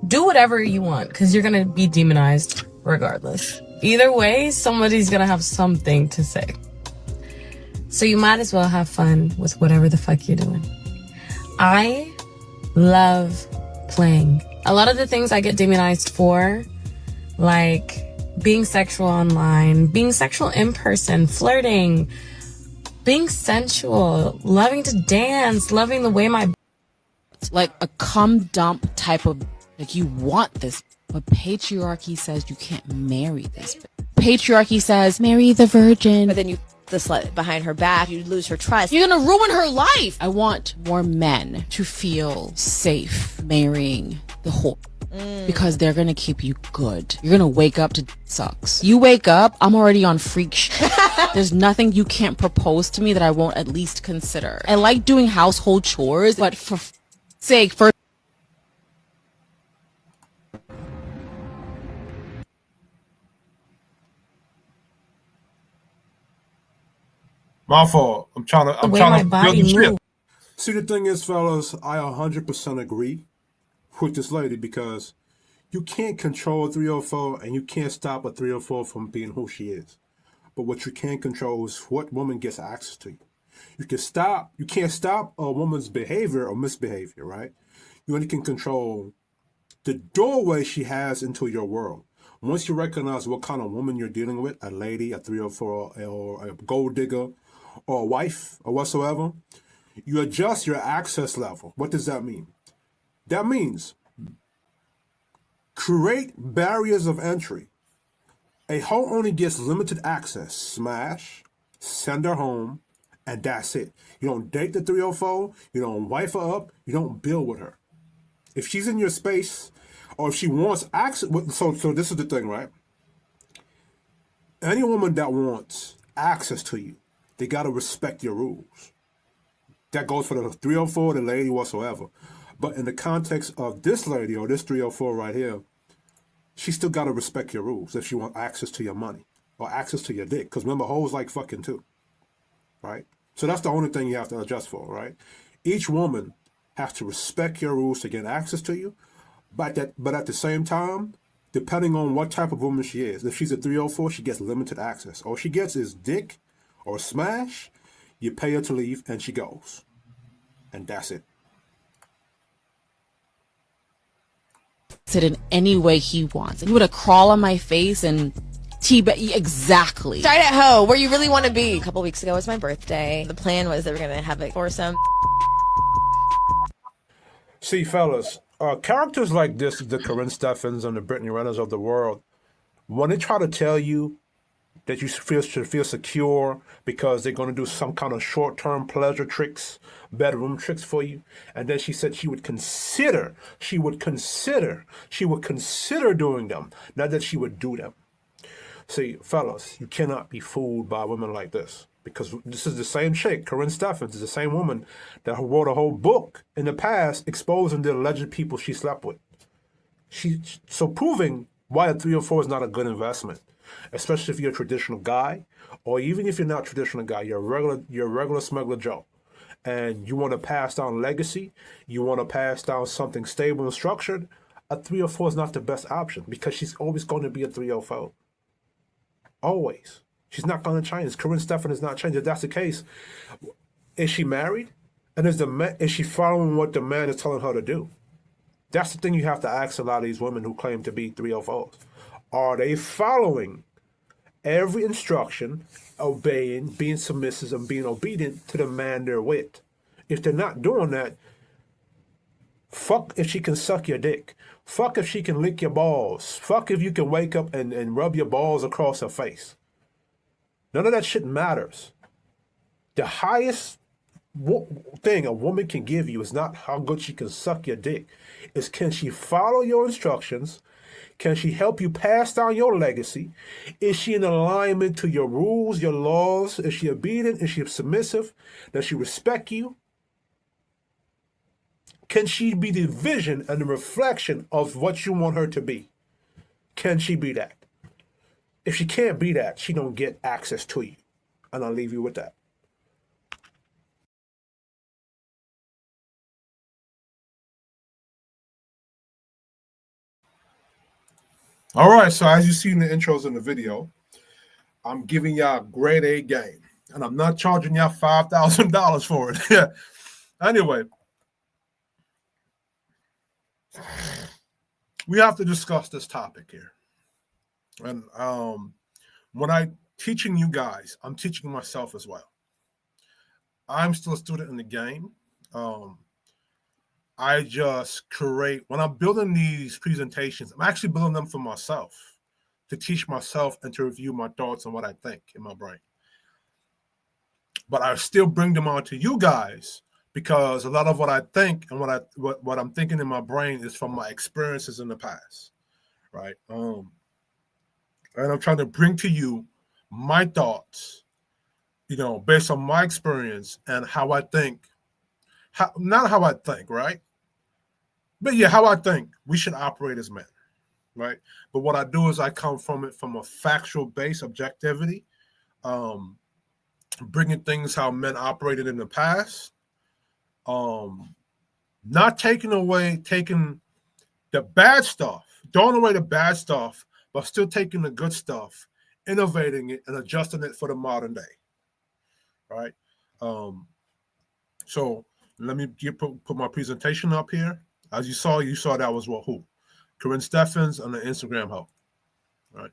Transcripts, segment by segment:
do whatever you want, because you're gonna be demonized regardless. Either way, somebody's gonna have something to say. So you might as well have fun with whatever the fuck you're doing. I love playing. A lot of the things I get demonized for, like being sexual online, being sexual in person, flirting, being sensual, loving to dance, loving the way my... Like a cum dump type of, like, you want this, but patriarchy says you can't marry this. Patriarchy says, marry the virgin. But then you the slut behind her back, you lose her trust. You're gonna ruin her life. I want more men to feel safe marrying the whore. Because they're gonna keep you good. You're gonna wake up to sucks. You wake up, I'm already on freak shit. There's nothing you can't propose to me that I won't at least consider. I like doing household chores, but for sake, for My fault. I'm trying to build the ship. See, the thing is, fellas, I 100% agree with this lady, because you can't control a 304 and you can't stop a 304 from being who she is. But what you can control is what woman gets access to you. You can't stop a woman's behavior or misbehavior, right? You only can control the doorway she has into your world. Once you recognize what kind of woman you're dealing with, a lady, a 304, or a gold digger, or a wife, or whatsoever, you adjust your access level. What does that mean? That means create barriers of entry. A hoe only gets limited access. Smash, send her home, and that's it. You don't date the 304, you don't wife her up, you don't build with her. If she's in your space, or if she wants access, so this is the thing, right? Any woman that wants access to you, they got to respect your rules. That goes for the 304, the lady, whatsoever. But in the context of this lady, or this 304 right here, she still got to respect your rules if she wants access to your money or access to your dick. Because remember, hoes like fucking too, right? So that's the only thing you have to adjust for, right? Each woman has to respect your rules to get access to you. But at the same time, depending on what type of woman she is, if she's a 304, she gets limited access. All she gets is dick or smash. You pay her to leave, and she goes. And that's it. it in any way he wants. He would have crawl on my face and exactly. Start at hoe, where you really want to be. A couple weeks ago was my birthday. The plan was that we're gonna have a foursome. See, fellas, characters like this, the Corinne Steffens and the Brittany Renners of the world, when they try to tell you that you should feel secure because they're going to do some kind of short-term pleasure tricks, bedroom tricks for you, and then she said she would consider doing them, not that she would do them. See, fellas, you cannot be fooled by women like this, because this is the same chick, Corinne Steffens, is the same woman that wrote a whole book in the past exposing the alleged people she slept with. So proving why a 304 is not a good investment, especially if you're a traditional guy, or even if you're not a traditional guy, you're a regular smuggler Joe, and you want to pass down legacy, you want to pass down something stable and structured, a 304 is not the best option, because she's always going to be a 304. Always. She's not going to change. Corinne Steffens is not changing. If that's the case, is she married? And is she following what the man is telling her to do? That's the thing you have to ask a lot of these women who claim to be 304s. Are they following every instruction, obeying, being submissive, and being obedient to the man they're with? If they're not doing that, fuck if she can suck your dick. Fuck if she can lick your balls. Fuck if you can wake up and rub your balls across her face. None of that shit matters. The highest thing a woman can give you is not how good she can suck your dick. It's, can she follow your instructions? Can she help you pass down your legacy? Is she in alignment to your rules, your laws? Is she obedient? Is she submissive? Does she respect you? Can she be the vision and the reflection of what you want her to be? Can she be that? If she can't be that, she don't get access to you. And I'll leave you with that. All right, so as you see in the intros in the video, I'm giving y'all grade A game, and I'm not charging y'all $5,000 for it. Yeah. Anyway, we have to discuss this topic here. And when I'm teaching you guys, I'm teaching myself as well. I'm still a student in the game. I just create, when I'm building these presentations, I'm actually building them for myself, to teach myself and to review my thoughts and what I think in my brain. But I still bring them on to you guys because a lot of what I think and what I'm thinking in my brain is from my experiences in the past, right? And I'm trying to bring to you my thoughts, based on my experience and how I think. Not how I think, right? But yeah, how I think we should operate as men, right? But what I do is I come from it from a factual base, objectivity, bringing things how men operated in the past, not taking the bad stuff, throwing away the bad stuff, but still taking the good stuff, innovating it and adjusting it for the modern day, right? So let me put my presentation up here. As you saw that was who? Corinne Steffens on the Instagram hoe. Right.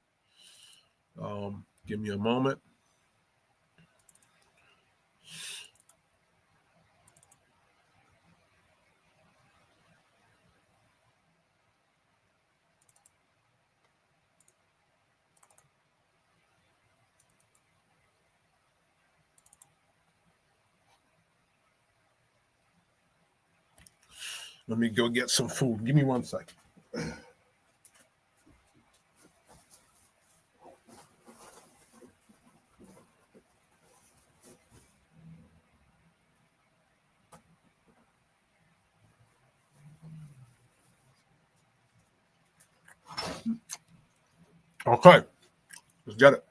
Give me a moment. Let me go get some food. Give me 1 second. Okay, let's get it.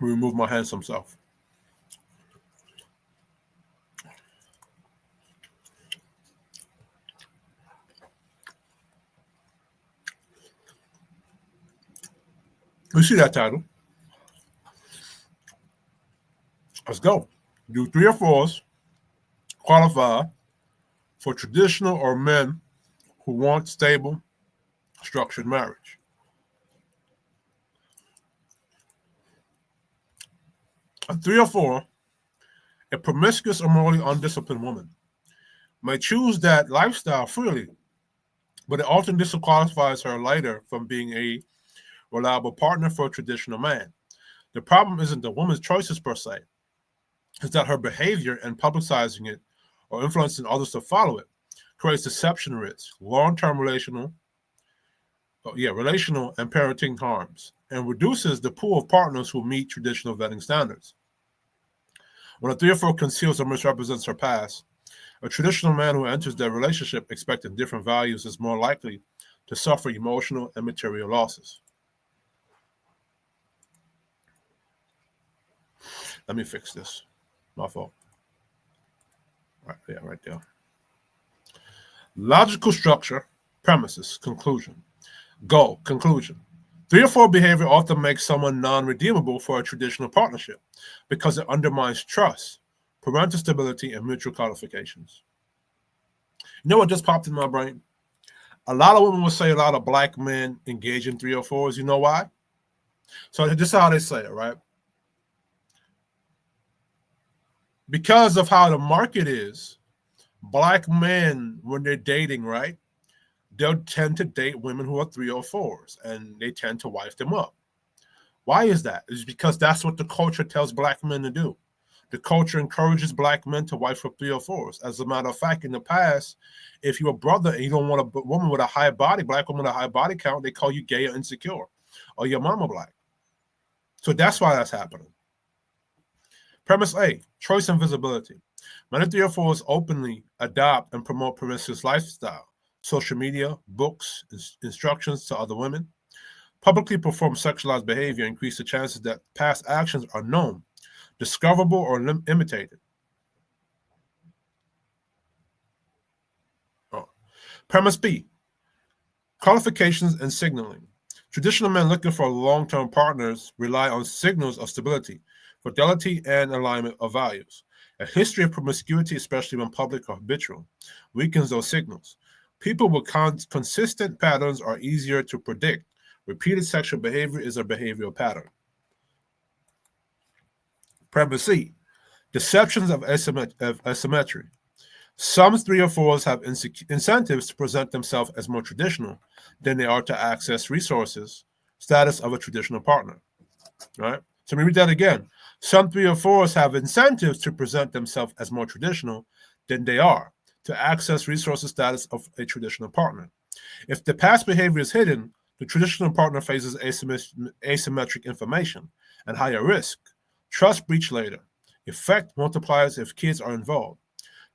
Remove my handsome self. You see that title? Let's go. Do 3 or 4s qualify for traditional or men who want stable, structured marriage? A 3 or 4, a promiscuous or morally undisciplined woman may choose that lifestyle freely, but it often disqualifies her later from being a reliable partner for a traditional man. The problem isn't the woman's choices per se, it's that her behavior and publicizing it or influencing others to follow it creates deception risks, long-term relational and parenting harms, and reduces the pool of partners who meet traditional vetting standards. When a 3 or 4 conceals or misrepresents her past, a traditional man who enters their relationship expecting different values is more likely to suffer emotional and material losses. Let me fix this. My fault. Right there. Logical structure, premises, conclusion. Goal, conclusion. 3 or 4 behavior often makes someone non-redeemable for a traditional partnership because it undermines trust, parental stability, and mutual qualifications. You know what just popped in my brain? A lot of women will say a lot of black men engage in 3 or 4s. You know why? So this is how they say it, right? Because of how the market is, black men, when they're dating, right, they'll tend to date women who are 3 or 4s, and they tend to wife them up. Why is that? It's because that's what the culture tells black men to do. The culture encourages black men to wife up 3 or 4s. As a matter of fact, in the past, if you're a brother and you don't want a woman with a high body, black woman with a high body count, they call you gay or insecure, or your mama black. So that's why that's happening. Premise A, choice and visibility. Many 3 or 4s openly adopt and promote promiscuous lifestyle, social media, books, instructions to other women. Publicly perform sexualized behavior increase the chances that past actions are known, discoverable, or imitated. Premise B, qualifications and signaling. Traditional men looking for long-term partners rely on signals of stability, fidelity, and alignment of values. A history of promiscuity, especially when public or habitual, weakens those signals. People with consistent patterns are easier to predict. Repeated sexual behavior is a behavioral pattern. Premise C, deceptions of asymmetry. Some 304s have incentives to present themselves as more traditional than they are to access resources, status of a traditional partner. All right? So let me read that again. Some 304s have incentives to present themselves as more traditional than they are to access resources, status of a traditional partner. If the past behavior is hidden, the traditional partner faces asymmetric information and higher risk. Trust breach later. Effect multipliers if kids are involved.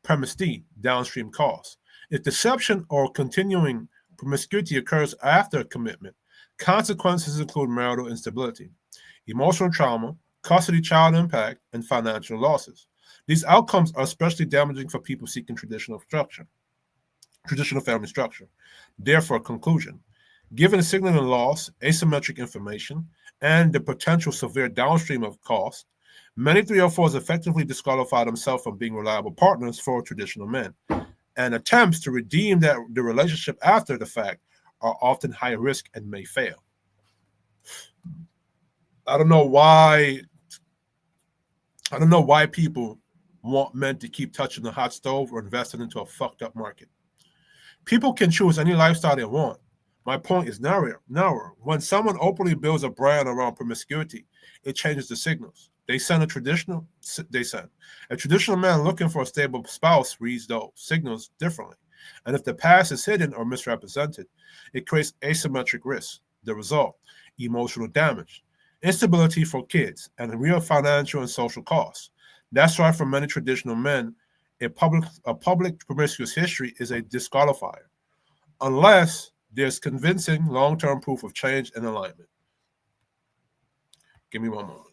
Premise D, downstream costs. If deception or continuing promiscuity occurs after commitment, consequences include marital instability, emotional trauma, custody child impact, and financial losses. These outcomes are especially damaging for people seeking traditional family structure. Therefore, conclusion. Given signaling loss, asymmetric information, and the potential severe downstream of cost, many 304s effectively disqualify themselves from being reliable partners for traditional men, and attempts to redeem the relationship after the fact are often high risk and may fail. I don't know why people want men to keep touching the hot stove or investing into a fucked up market. People can choose any lifestyle they want. My point is narrower. When someone openly builds a brand around promiscuity, it changes the signals. A traditional man looking for a stable spouse reads those signals differently. And if the past is hidden or misrepresented, it creates asymmetric risk. The result, emotional damage, instability for kids, and real financial and social costs. That's why for many traditional men, a public promiscuous history is a disqualifier, unless there's convincing long-term proof of change and alignment. Give me one moment.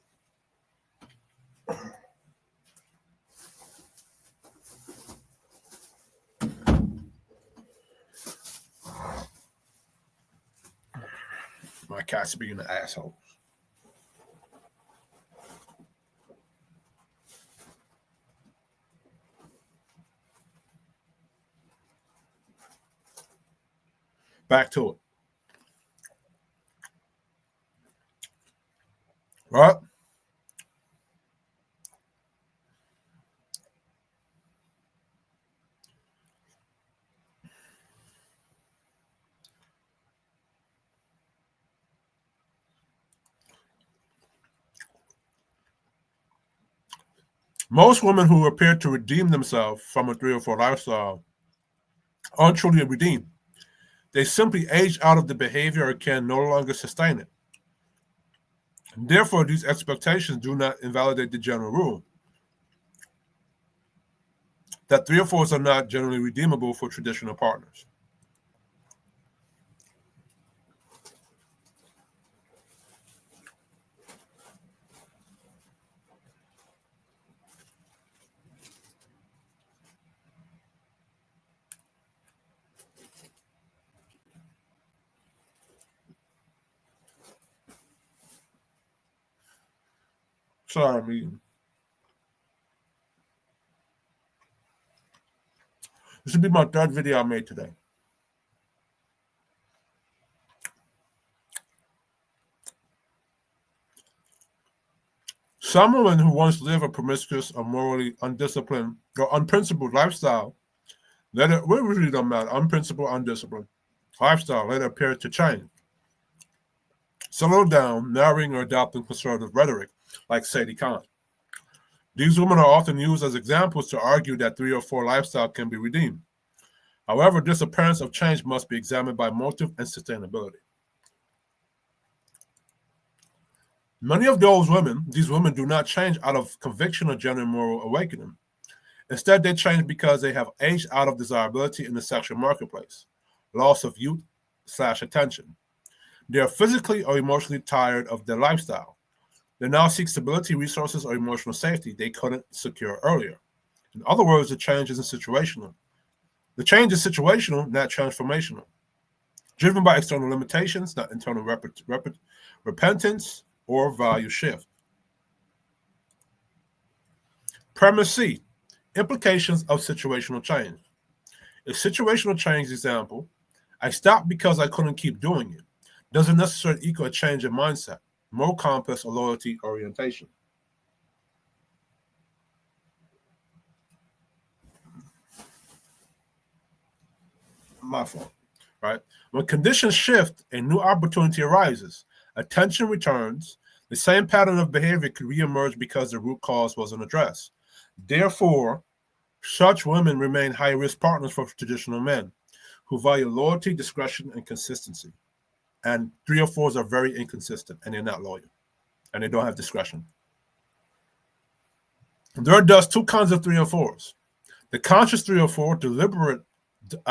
My cat's being an asshole. Back to it. Right? Most women who appear to redeem themselves from a 304 lifestyle aren't truly redeemed. They simply age out of the behavior or can no longer sustain it. Therefore, these expectations do not invalidate the general rule that 304s are not generally redeemable for traditional partners. Sorry, I'm eating. This will be my third video I made today. Some women who once lived a promiscuous or morally undisciplined or unprincipled lifestyle, we really don't matter, unprincipled, undisciplined lifestyle later appear to change. Settle down, narrowing or adopting conservative rhetoric, like Sadie Khan. These women are often used as examples to argue that 304 lifestyle can be redeemed. However, this appearance of change must be examined by motive and sustainability. Many of these women do not change out of conviction or genuine moral awakening. Instead, they change because they have aged out of desirability in the sexual marketplace, loss of youth/attention. They are physically or emotionally tired of their lifestyle. They now seek stability, resources, or emotional safety they couldn't secure earlier. In other words, the change isn't situational. The change is situational, not transformational. Driven by external limitations, not internal repentance or value shift. Premise C, implications of situational change. A situational change example, I stopped because I couldn't keep doing it, doesn't necessarily equal a change in mindset, moral compass, or loyalty orientation. My fault, right? When conditions shift, a new opportunity arises, attention returns, the same pattern of behavior could reemerge because the root cause wasn't addressed. Therefore, such women remain high-risk partners for traditional men who value loyalty, discretion, and consistency. And 304s are very inconsistent, and they're not loyal, and they don't have discretion. There are thus two kinds of 304s. The conscious 304, deliberate,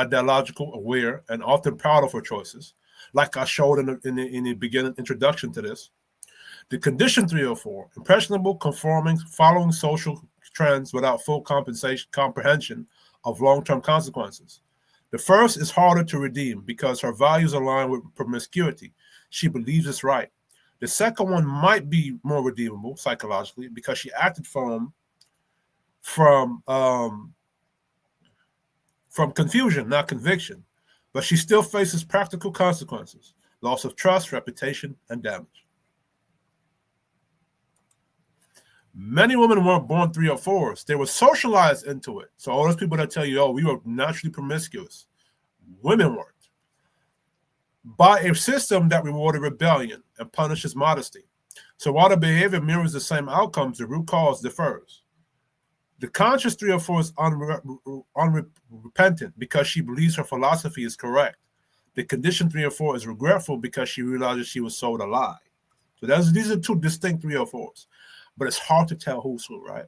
dialogical, aware, and often proud of her choices, like I showed in the beginning introduction to this. The conditioned 304, impressionable, conforming, following social trends without full comprehension of long-term consequences. The first is harder to redeem because her values align with promiscuity. She believes it's right. The second one might be more redeemable psychologically because she acted from confusion, not conviction, but she still faces practical consequences, loss of trust, reputation, and damage. Many women weren't born 304s. They were socialized into it. So all those people that tell you, oh, we were naturally promiscuous, women weren't. By a system that rewarded rebellion and punishes modesty. So while the behavior mirrors the same outcomes, the root cause differs. The conscious 304 is unrepentant because she believes her philosophy is correct. The conditioned 304 is regretful because she realizes she was sold a lie. So these are two distinct 304s. But it's hard to tell who's who, right?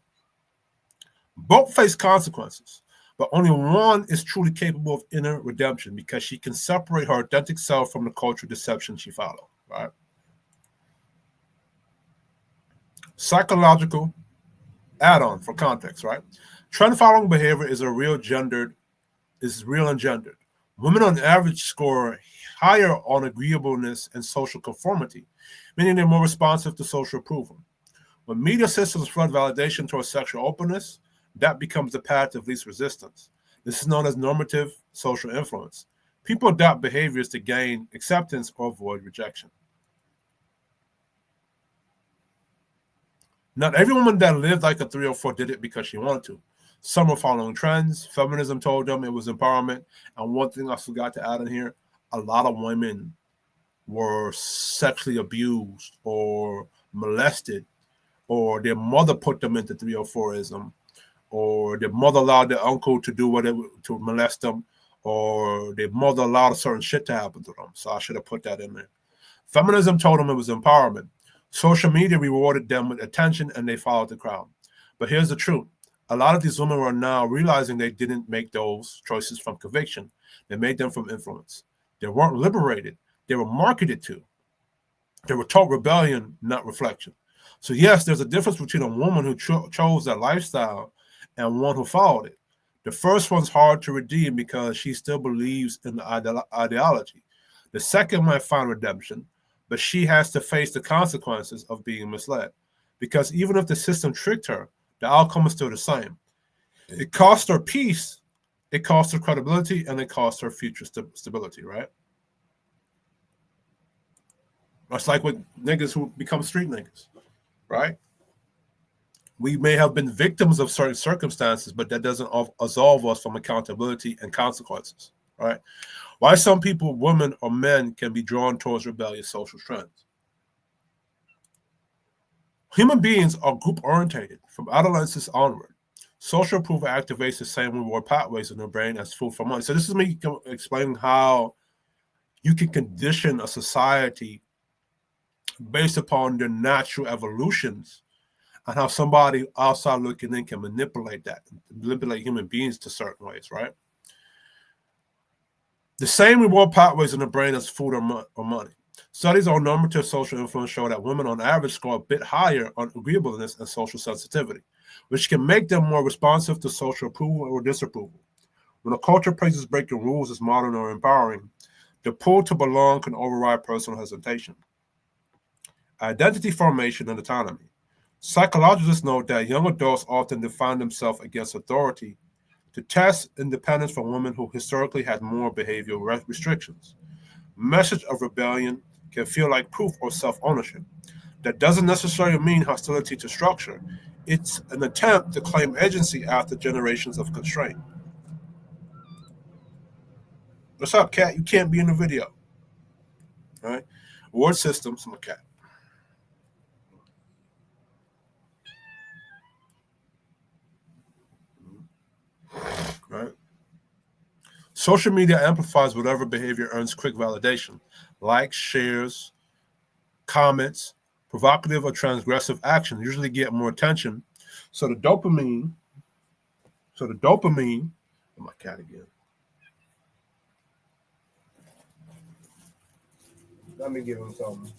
Both face consequences, but only one is truly capable of inner redemption because she can separate her authentic self from the cultural deception she follows, right? Psychological add-on for context, right? Trend following behavior is real and gendered. Women on average score higher on agreeableness and social conformity, meaning they're more responsive to social approval. When media systems flood validation towards sexual openness, that becomes the path of least resistance. This is known as normative social influence. People adopt behaviors to gain acceptance or avoid rejection. Not every woman that lived like a 304 did it because she wanted to. Some were following trends. Feminism told them it was empowerment. And one thing I forgot to add in here, a lot of women were sexually abused or molested, or their mother put them into 304ism, or their mother allowed their uncle to do whatever to molest them, or their mother allowed a certain shit to happen to them. So I should have put that in there. Feminism told them it was empowerment. Social media rewarded them with attention and they followed the crowd. But here's the truth. A lot of these women are now realizing they didn't make those choices from conviction. They made them from influence. They weren't liberated. They were marketed to. They were taught rebellion, not reflection. So yes, there's a difference between a woman who chose that lifestyle and one who followed it. The first one's hard to redeem because she still believes in the ideology. The second might find redemption, but she has to face the consequences of being misled. Because even if the system tricked her, the outcome is still the same. It cost her peace, it cost her credibility, and it cost her future stability, right? It's like with niggas who become street niggas. Right? We may have been victims of certain circumstances, but that doesn't absolve us from accountability and consequences, right? Why some people, women or men, can be drawn towards rebellious social trends. Human beings are group-orientated from adolescence onward. Social approval activates the same reward pathways in their brain as food for money. So this is me explaining how you can condition a society based upon their natural evolutions and how somebody outside looking in can manipulate human beings to certain ways, right? The same reward pathways in the brain as food or money. Studies on normative social influence show that women on average score a bit higher on agreeableness and social sensitivity, which can make them more responsive to social approval or disapproval. When a culture praises breaking rules as modern or empowering, the pull to belong can override personal hesitation. Identity formation and autonomy. Psychologists note that young adults often define themselves against authority to test independence from women who historically had more behavioral restrictions. Message of rebellion can feel like proof of self-ownership. That doesn't necessarily mean hostility to structure. It's an attempt to claim agency after generations of constraint. What's up, cat? You can't be in the video. All right. Word systems, I'm a cat. Right. Social media amplifies whatever behavior earns quick validation. Likes, shares, comments, provocative or transgressive actions usually get more attention. So the dopamine, oh, my cat again. Let me give him something.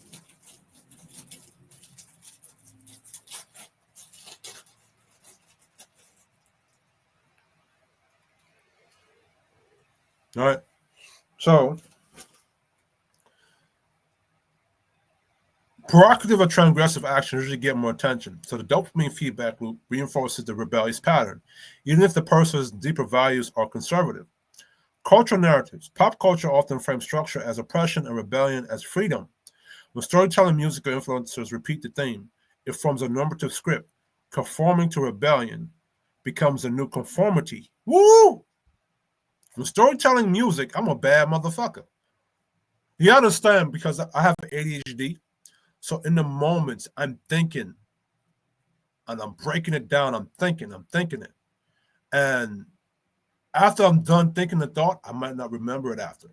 All right. So, provocative or transgressive actions usually get more attention. So the dopamine feedback loop reinforces the rebellious pattern, even if the person's deeper values are conservative. Cultural narratives. Pop culture often frames structure as oppression and rebellion as freedom. When storytelling, music, or influencers repeat the theme, it forms a normative script. Conforming to rebellion becomes a new conformity. Woo! When storytelling music, I'm a bad motherfucker. You understand, because I have ADHD. So in the moments, I'm thinking, and I'm breaking it down. I'm thinking it. And after I'm done thinking the thought, I might not remember it after.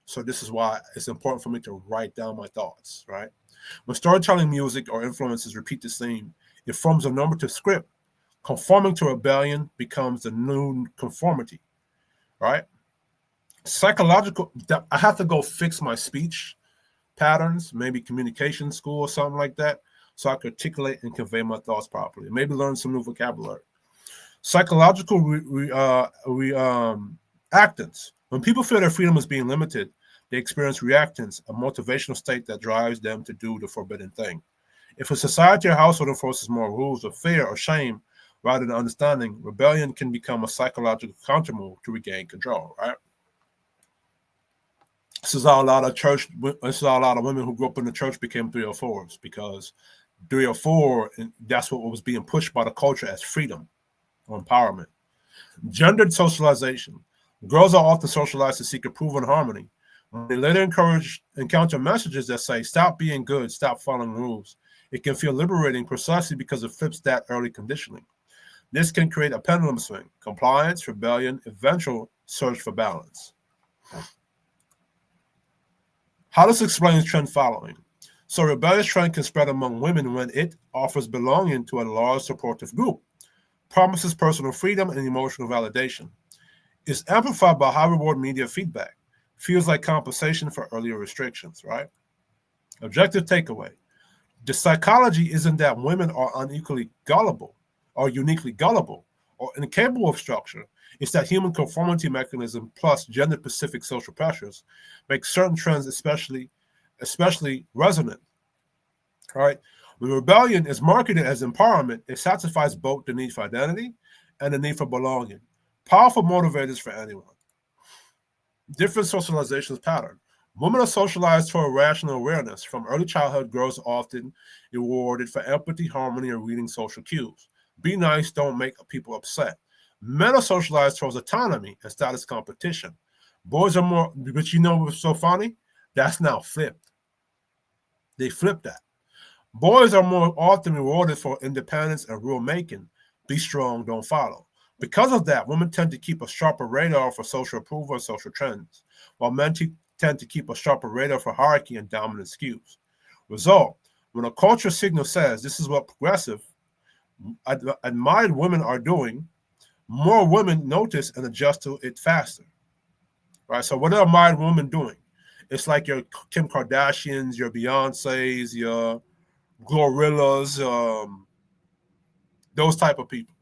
So this is why it's important for me to write down my thoughts, right? When storytelling music or influences repeat the theme, it forms a normative script. Conforming to rebellion becomes the new conformity, right? Psychological, I have to go fix my speech patterns, maybe communication school or something like that, so I can articulate and convey my thoughts properly. Maybe learn some new vocabulary. Psychological actants. When people feel their freedom is being limited, they experience reactance, a motivational state that drives them to do the forbidden thing. If a society or household enforces more rules of fear or shame rather than understanding, rebellion can become a psychological countermove to regain control, right? This is how a lot of women who grew up in the church became 304s, because 304, that's what was being pushed by the culture as freedom or empowerment. Gendered socialization. Girls are often socialized to seek approval and harmony. When they later encounter messages that say, stop being good, stop following rules, it can feel liberating precisely because it flips that early conditioning. This can create a pendulum swing: compliance, rebellion, eventual search for balance. How this explains trend following. So rebellious trend can spread among women when it offers belonging to a large supportive group, promises personal freedom and emotional validation. It's amplified by high reward media feedback, feels like compensation for earlier restrictions, right? Objective takeaway. The psychology isn't that women are unequally gullible or uniquely gullible or incapable of structure. It's that human conformity mechanism plus gender-specific social pressures make certain trends especially resonant. All right. When rebellion is marketed as empowerment, it satisfies both the need for identity and the need for belonging. Powerful motivators for anyone. Different socializations pattern. Women are socialized for rational awareness. From early childhood, girls are often rewarded for empathy, harmony, and reading social cues. Be nice, don't make people upset. Men are socialized towards autonomy and status competition. Boys are more, but you know what's so funny? That's now flipped. They flipped that. Boys are more often rewarded for independence and rule making. Be strong, don't follow. Because of that, women tend to keep a sharper radar for social approval and social trends, while men tend to keep a sharper radar for hierarchy and dominant skews. Result: when a culture signal says this is what progressive, admired women are doing, more women notice and adjust to it faster. Right? So what are admired women doing? It's like your Kim Kardashians, your Beyoncés, your Gorillas, those type of people.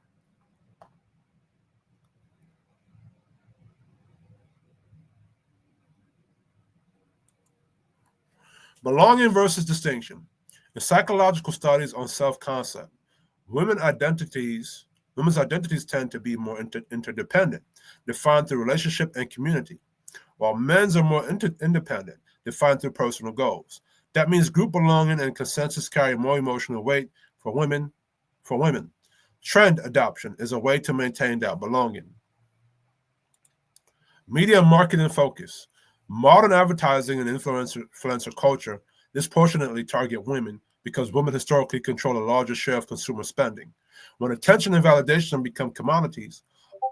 Belonging versus distinction. In psychological studies on self-concept, women's identities tend to be more interdependent, defined through relationship and community, while men's are more independent, defined through personal goals. That means group belonging and consensus carry more emotional weight for women. Trend adoption is a way to maintain that belonging. Media marketing focus. Modern advertising and influencer culture disproportionately target women because women historically control a larger share of consumer spending. When attention and validation become commodities,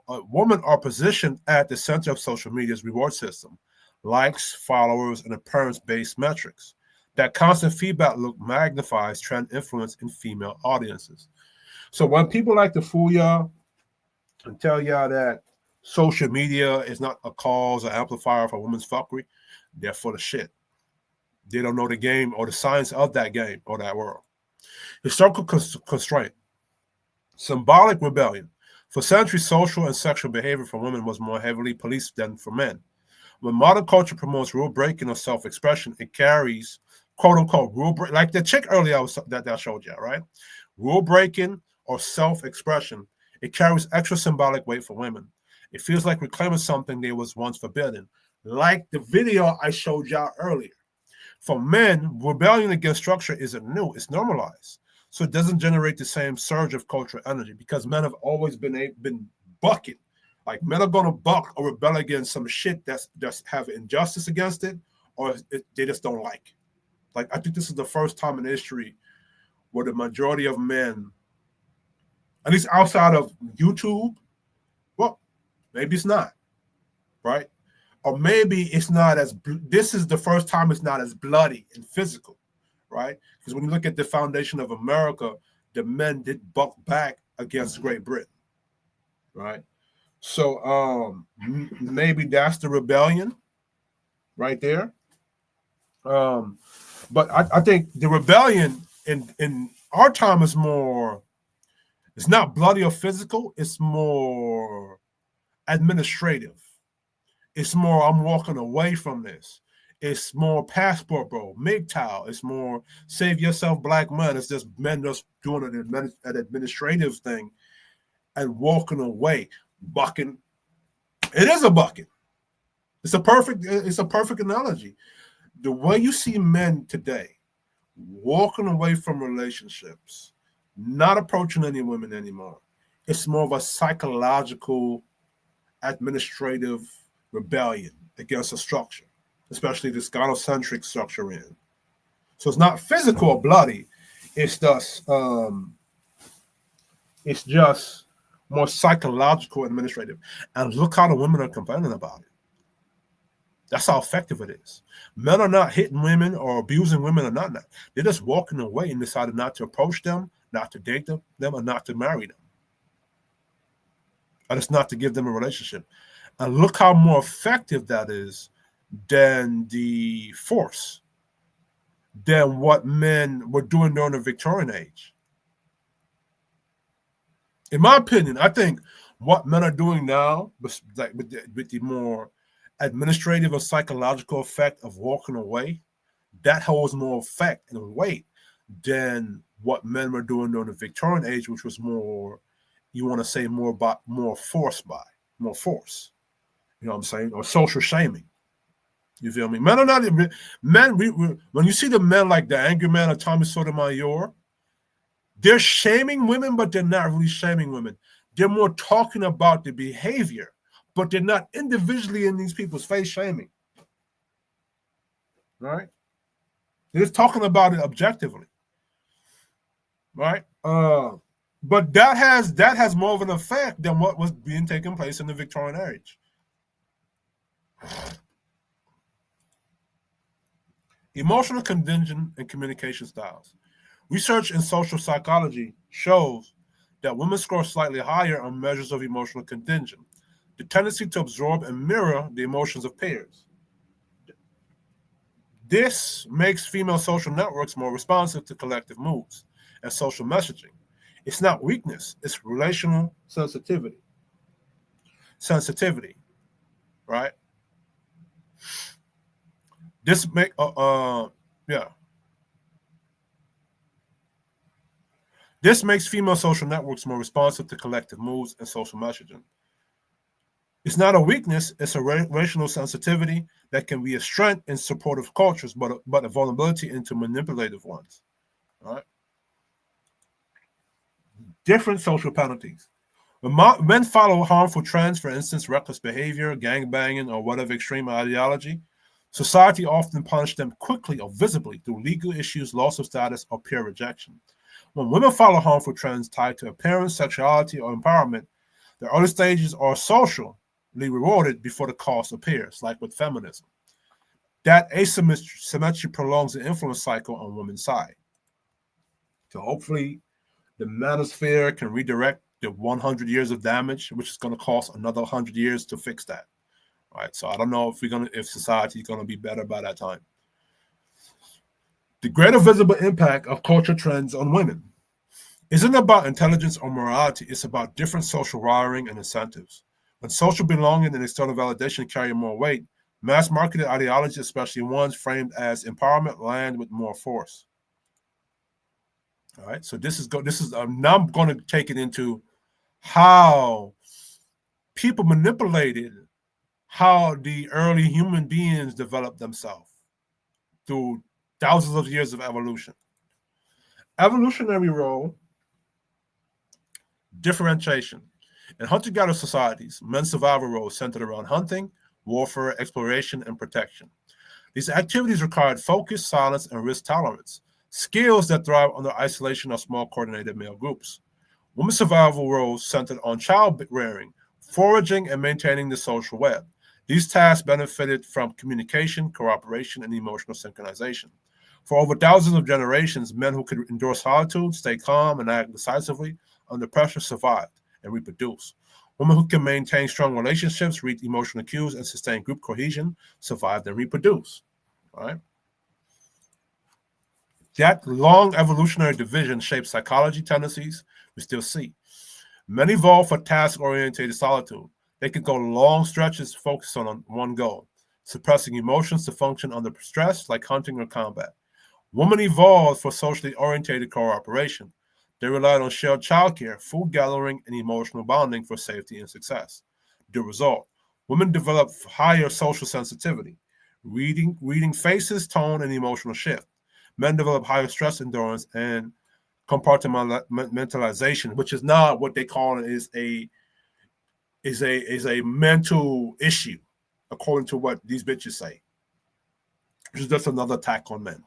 women are positioned at the center of social media's reward system, likes, followers, and appearance-based metrics. That constant feedback loop magnifies trend influence in female audiences. So when people like to fool y'all and tell y'all that social media is not a cause or amplifier for women's fuckery, they're full of shit. They don't know the game or the science of that game or that world. Historical constraint. Symbolic rebellion. For centuries, social and sexual behavior for women was more heavily policed than for men. When modern culture promotes rule breaking or self-expression, it carries quote unquote rule break, like the chick earlier that I showed you, right? Rule breaking or self-expression, it carries extra symbolic weight for women. It feels like reclaiming something that was once forbidden, like the video I showed y'all earlier. For men, rebellion against structure isn't new, it's normalized. So it doesn't generate the same surge of cultural energy because men have always been bucking. Like men are going to buck or rebel against some shit that's have injustice against it, or they just don't like. Like I think this is the first time in history where the majority of men, at least outside of YouTube, well, maybe it's not, right? Or maybe it's not as. This is the first time it's not as bloody and physical, right? Because when you look at the foundation of America, the men did buck back against Great Britain, right? So maybe that's the rebellion right there. But I think the rebellion in our time is more, it's not bloody or physical, it's more administrative. It's more, I'm walking away from this. It's more passport, bro. MGTOW. It's more save yourself, black men. It's just men just doing an administrative thing and walking away, bucking. It is a bucket. It's a perfect analogy. The way you see men today walking away from relationships, not approaching any women anymore, it's more of a psychological, administrative rebellion against a structure, especially this gynocentric structure in. So it's not physical or bloody. It's just more psychological, administrative. And look how the women are complaining about it. That's how effective it is. Men are not hitting women or abusing women or not. They're just walking away and decided not to approach them, not to date them, or not to marry them. And it's not to give them a relationship. And look how more effective that is than the force, than what men were doing during the Victorian age. In my opinion, I think what men are doing now, like with the more administrative or psychological effect of walking away, that holds more effect and weight than what men were doing during the Victorian age, which was more, you want to say more force. You know what I'm saying? Or social shaming. You feel me? Men are not men. When you see the men like the angry man of Tommy Sotomayor, they're shaming women, but they're not really shaming women. They're more talking about the behavior, but they're not individually in these people's face shaming. Right? They're just talking about it objectively. Right? But that has more of an effect than what was being taking place in the Victorian age. Emotional contingent and communication styles. Research in social psychology shows that women score slightly higher on measures of emotional contingent, the tendency to absorb and mirror the emotions of peers. This makes female social networks more responsive to collective moods and social messaging. It's not weakness, it's relational sensitivity. Right? This Yeah. This makes female social networks more responsive to collective moods and social messaging. It's not a weakness, it's a racial sensitivity that can be a strength in supportive cultures, but a vulnerability into manipulative ones. All right? Different social penalties. When men follow harmful trends, for instance, reckless behavior, gangbanging, or whatever extreme ideology, society often punishes them quickly or visibly through legal issues, loss of status, or peer rejection. When women follow harmful trends tied to appearance, sexuality, or empowerment, the early stages are socially rewarded before the cost appears, like with feminism. That asymmetry prolongs the influence cycle on women's side. So hopefully the manosphere can redirect the 100 years of damage, which is going to cost another 100 years to fix that. All right. So I don't know if society is going to be better by that time. The greater visible impact of culture trends on women isn't about intelligence or morality. It's about different social wiring and incentives. When social belonging and external validation carry more weight, mass marketed ideologies, especially ones framed as empowerment, land with more force. All right. So this is now I'm going to take it into how people manipulated how the early human beings developed themselves through thousands of years of evolution. Evolutionary role differentiation. In hunter-gatherer societies, men's survival roles centered around hunting, warfare, exploration, and protection. These activities required focus, silence, and risk tolerance, skills that thrive under isolation of small coordinated male groups. Women's survival roles centered on child rearing, foraging, and maintaining the social web. These tasks benefited from communication, cooperation, and emotional synchronization. For over thousands of generations, men who could endure solitude, stay calm, and act decisively under pressure survived and reproduced. Women who can maintain strong relationships, read emotional cues, and sustain group cohesion survived and reproduced. All right? That long evolutionary division shaped psychology tendencies we still see. Men evolved for task-oriented solitude. They could go long stretches focused on one goal, suppressing emotions to function under stress like hunting or combat. Women evolved for socially oriented cooperation. They relied on shared childcare, food gathering, and emotional bonding for safety and success. The result, women developed higher social sensitivity, reading faces, tone, and emotional shift. Men develop higher stress endurance and compartmentalization, which is not what they call it is a mental issue, according to what these bitches say. Which is just another attack on men.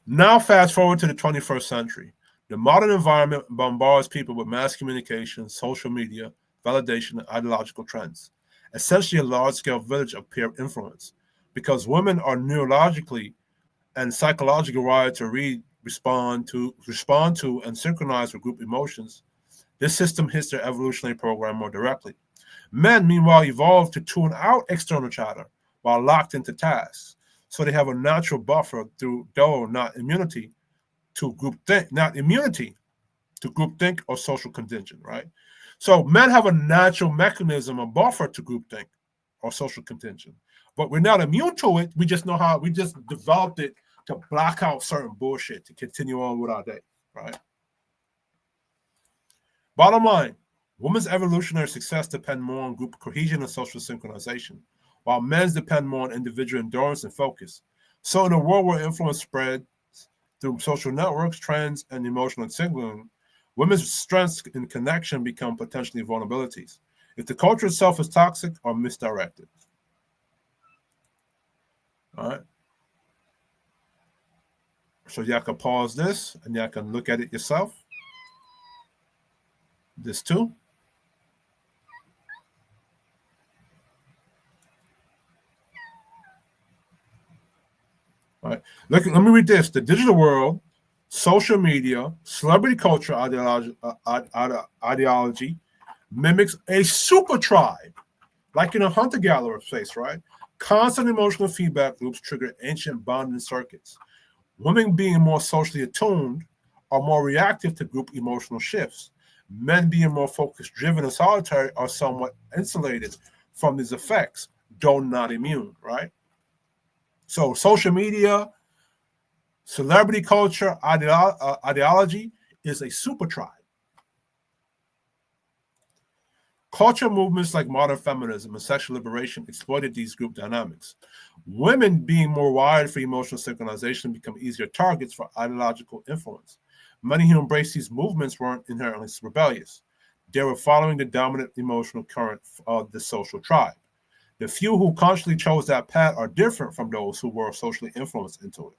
Now, fast forward to the 21st century. The modern environment bombards people with mass communication, social media, validation, and ideological trends, essentially a large-scale village of peer influence. Because women are neurologically and psychologically wired to read, respond to, and synchronize with group emotions, this system hits their evolutionary program more directly. Men, meanwhile, evolved to tune out external chatter while locked into tasks. So they have a natural buffer though not immunity to groupthink or social contingent, right? So men have a natural mechanism, a buffer to groupthink or social contingent, but we're not immune to it. We just developed it to block out certain bullshit to continue on with our day, right? Bottom line, women's evolutionary success depend more on group cohesion and social synchronization, while men's depend more on individual endurance and focus. So in a world where influence spreads through social networks, trends, and emotional signaling, women's strengths in connection become potentially vulnerabilities if the culture itself is toxic or misdirected. All right. So y'all can pause this and y'all can look at it yourself. This too. All right. Let me read this. The digital world, social media, celebrity culture ideology mimics a super tribe, like in a hunter-gatherer place, right? Constant emotional feedback loops trigger ancient bonding circuits. Women being more socially attuned are more reactive to group emotional shifts. Men being more focused, driven, and solitary are somewhat insulated from these effects, though not immune, right? So social media, celebrity culture, ideology is a super tribe. Culture movements like modern feminism and sexual liberation exploited these group dynamics. Women, being more wired for emotional synchronization, become easier targets for ideological influence. Many who embraced these movements weren't inherently rebellious. They were following the dominant emotional current of the social tribe. The few who consciously chose that path are different from those who were socially influenced into it.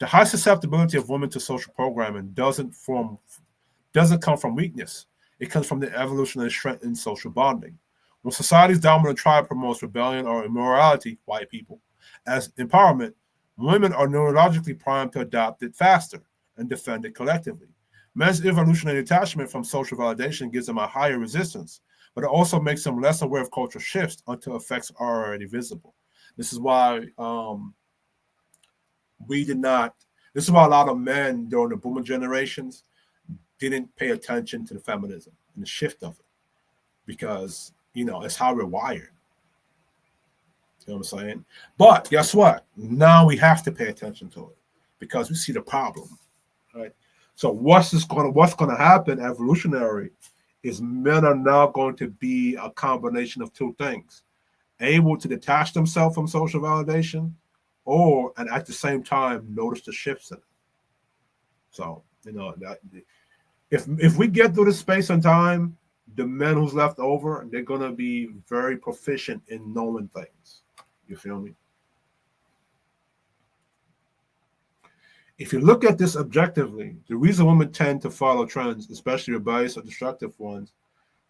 The high susceptibility of women to social programming doesn't come from weakness. It comes from the evolutionary strength in social bonding. When society's dominant tribe promotes rebellion or immorality, white people, as empowerment, women are neurologically primed to adopt it faster and defend it collectively. Men's evolutionary detachment from social validation gives them a higher resistance, but it also makes them less aware of cultural shifts until effects are already visible. This is why this is why a lot of men during the boomer generations didn't pay attention to the feminism and the shift of it, because it's how we're wired. You know what I'm saying? But guess what? Now we have to pay attention to it because we see the problem, right? So what's going to happen evolutionary is men are now going to be a combination of two things: able to detach themselves from social validation, and at the same time notice the shifts in it. So if we get through this space and time, the men who's left over, they're gonna be very proficient in knowing things. You feel me? If you look at this objectively, the reason women tend to follow trends, especially rebellious or destructive ones,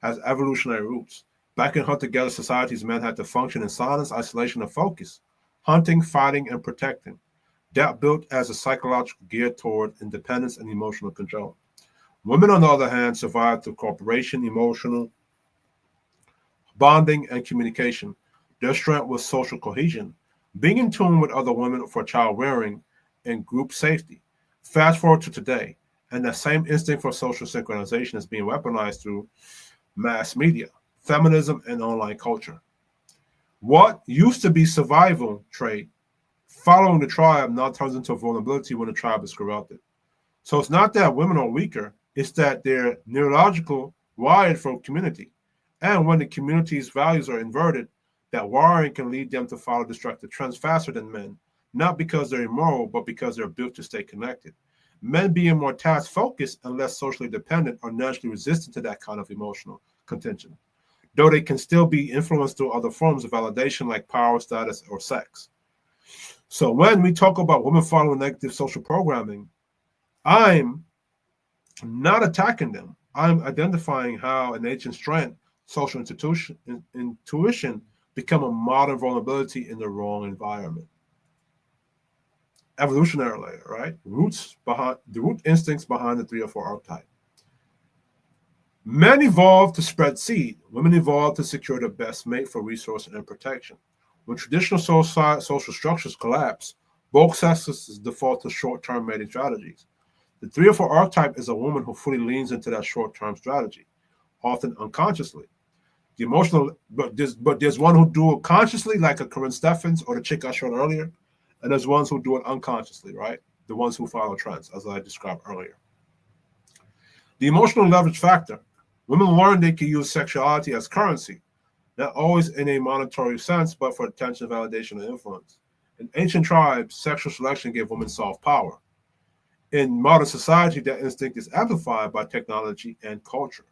has evolutionary roots. Back in hunter-gatherer societies, men had to function in silence, isolation, and focus, hunting, fighting, and protecting. That built as a psychological gear toward independence and emotional control. Women, on the other hand, survived through cooperation, emotional bonding, and communication. Their strength was social cohesion, being in tune with other women for child rearing and group safety. Fast forward to today, and that same instinct for social synchronization is being weaponized through mass media, feminism, and online culture. What used to be survival trait, following the tribe, now turns into a vulnerability when the tribe is corrupted. So it's not that women are weaker, it's that they're neurological wired for community. And when the community's values are inverted, that wiring can lead them to follow destructive trends faster than men, not because they're immoral, but because they're built to stay connected. Men, being more task focused and less socially dependent, are naturally resistant to that kind of emotional contention, though they can still be influenced through other forms of validation like power, status, or sex. So when we talk about women following negative social programming, I'm not attacking them. I'm identifying how an ancient strength, social intuition become a modern vulnerability in the wrong environment. Evolutionary layer, right? The root instincts behind the 3 or 4 archetype. Men evolved to spread seed. Women evolved to secure the best mate for resource and protection. When traditional social structures collapse, both sexes default to short-term mating strategies. The 3 or 4 archetype is a woman who fully leans into that short-term strategy, often unconsciously. The emotional, but there's one who do it consciously, like a Corinne Steffens or the chick I showed earlier, and there's ones who do it unconsciously, right? The ones who follow trends, as I described earlier. The emotional leverage factor. Women learn they can use sexuality as currency, not always in a monetary sense, but for attention, validation, and influence. In ancient tribes, sexual selection gave women soft power. In modern society, that instinct is amplified by technology and culture.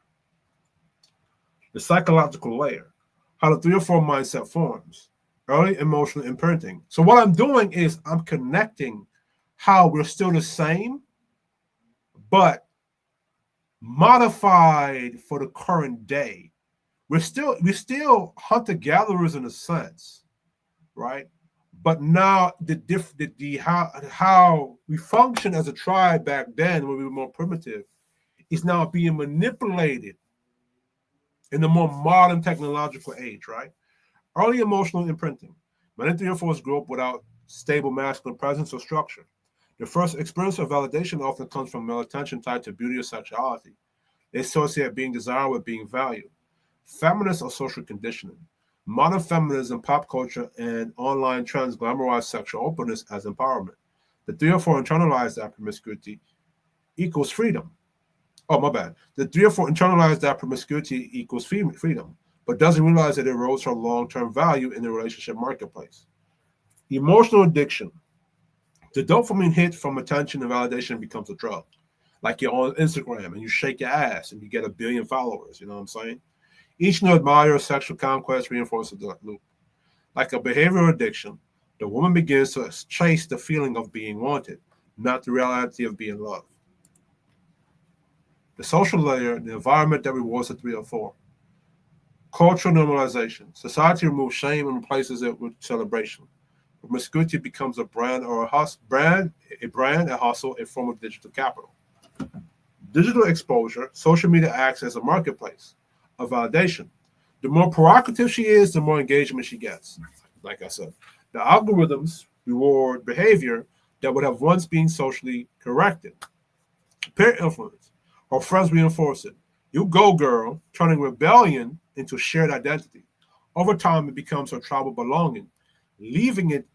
The psychological layer, how the 3 or 4 mindset forms, early emotional imprinting. So what I'm doing is I'm connecting how we're still the same, but modified for the current day. We're still hunter-gatherers in a sense, right? But now how we function as a tribe back then, when we were more primitive, is now being manipulated in the more modern technological age, right? Early emotional imprinting. Many 3 or 4s grew up without stable masculine presence or structure. The first experience of validation often comes from male attention tied to beauty or sexuality. They associate being desired with being valued. Feminist or social conditioning. Modern feminism, pop culture, and online trends glamorize sexual openness as empowerment. The 304 internalized that promiscuity equals freedom. Oh, my bad. The 304 internalized that promiscuity equals freedom, but doesn't realize that it erodes her long-term value in the relationship marketplace. Emotional addiction. The dopamine hit from attention and validation becomes a drug. Like you're on Instagram and you shake your ass and you get 1 billion followers. You know what I'm saying? Each new admirer, sexual conquest reinforces the loop. Like a behavioral addiction, the woman begins to chase the feeling of being wanted, not the reality of being loved. The social layer, the environment that rewards the 304. Cultural normalization. Society removes shame and replaces it with celebration. Promiscuity becomes a brand or a hustle, a form of digital capital. Digital exposure, social media acts as a marketplace of validation. The more provocative she is, the more engagement she gets. Like I said, the algorithms reward behavior that would have once been socially corrected. Peer influence. Her friends reinforce it. You go, girl, turning rebellion into shared identity. Over time, it becomes her tribal belonging. Leaving it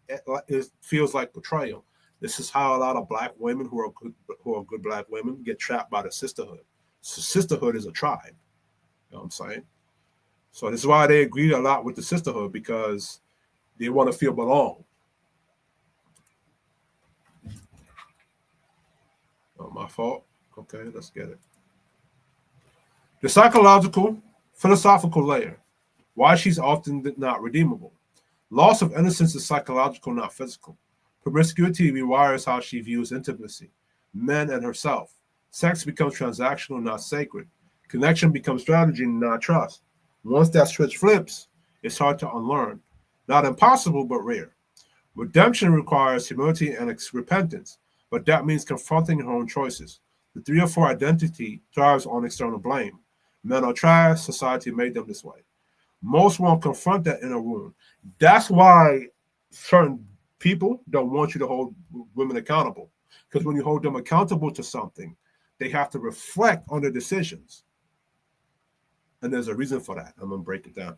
feels like betrayal. This is how a lot of black women who are good black women get trapped by the sisterhood. So sisterhood is a tribe. You know what I'm saying? So this is why they agree a lot with the sisterhood, because they want to feel belong. Not my fault. Okay, let's get it. The psychological, philosophical layer. Why she's often not redeemable. Loss of innocence is psychological, not physical. Promiscuity rewires how she views intimacy, men, and herself. Sex becomes transactional, not sacred. Connection becomes strategy, not trust. Once that switch flips, it's hard to unlearn. Not impossible, but rare. Redemption requires humility and repentance, but that means confronting her own choices. The 304 identity thrives on external blame. Men are trash, society made them this way. Most won't confront that inner wound. That's why certain people don't want you to hold women accountable. Because when you hold them accountable to something, they have to reflect on their decisions. And there's a reason for that. I'm going to break it down.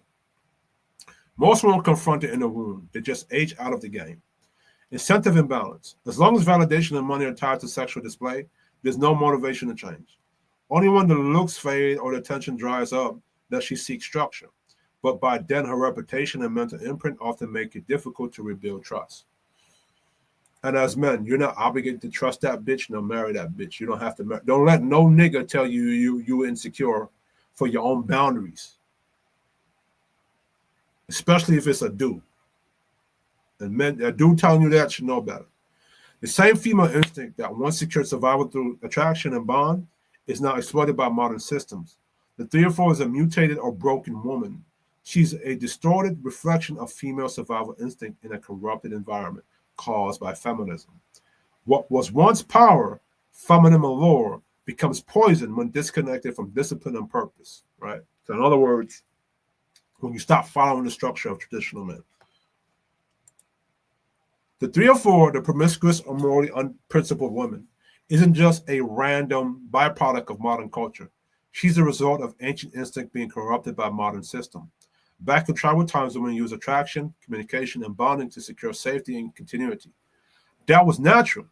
Most won't confront the inner wound. They just age out of the game. Incentive imbalance. As long as validation and money are tied to sexual display, there's no motivation to change. Only when the looks fade or the attention dries up does she seek structure. But by then, her reputation and mental imprint often make it difficult to rebuild trust. And as men, you're not obligated to trust that bitch, no, marry that bitch. You don't have to marry. Don't let no nigga tell you you insecure for your own boundaries. Especially if it's a dude. And men, a dude telling you that should know better. The same female instinct that once secured survival through attraction and bond is now exploited by modern systems. The 304 is a mutated or broken woman. She's a distorted reflection of female survival instinct in a corrupted environment caused by feminism. What was once power, feminine allure, becomes poison when disconnected from discipline and purpose, right? So in other words, when you stop following the structure of traditional men. The 304, the promiscuous or morally unprincipled woman, isn't just a random byproduct of modern culture. She's the result of ancient instinct being corrupted by modern system. Back in tribal times, women used attraction, communication, and bonding to secure safety and continuity. That was natural.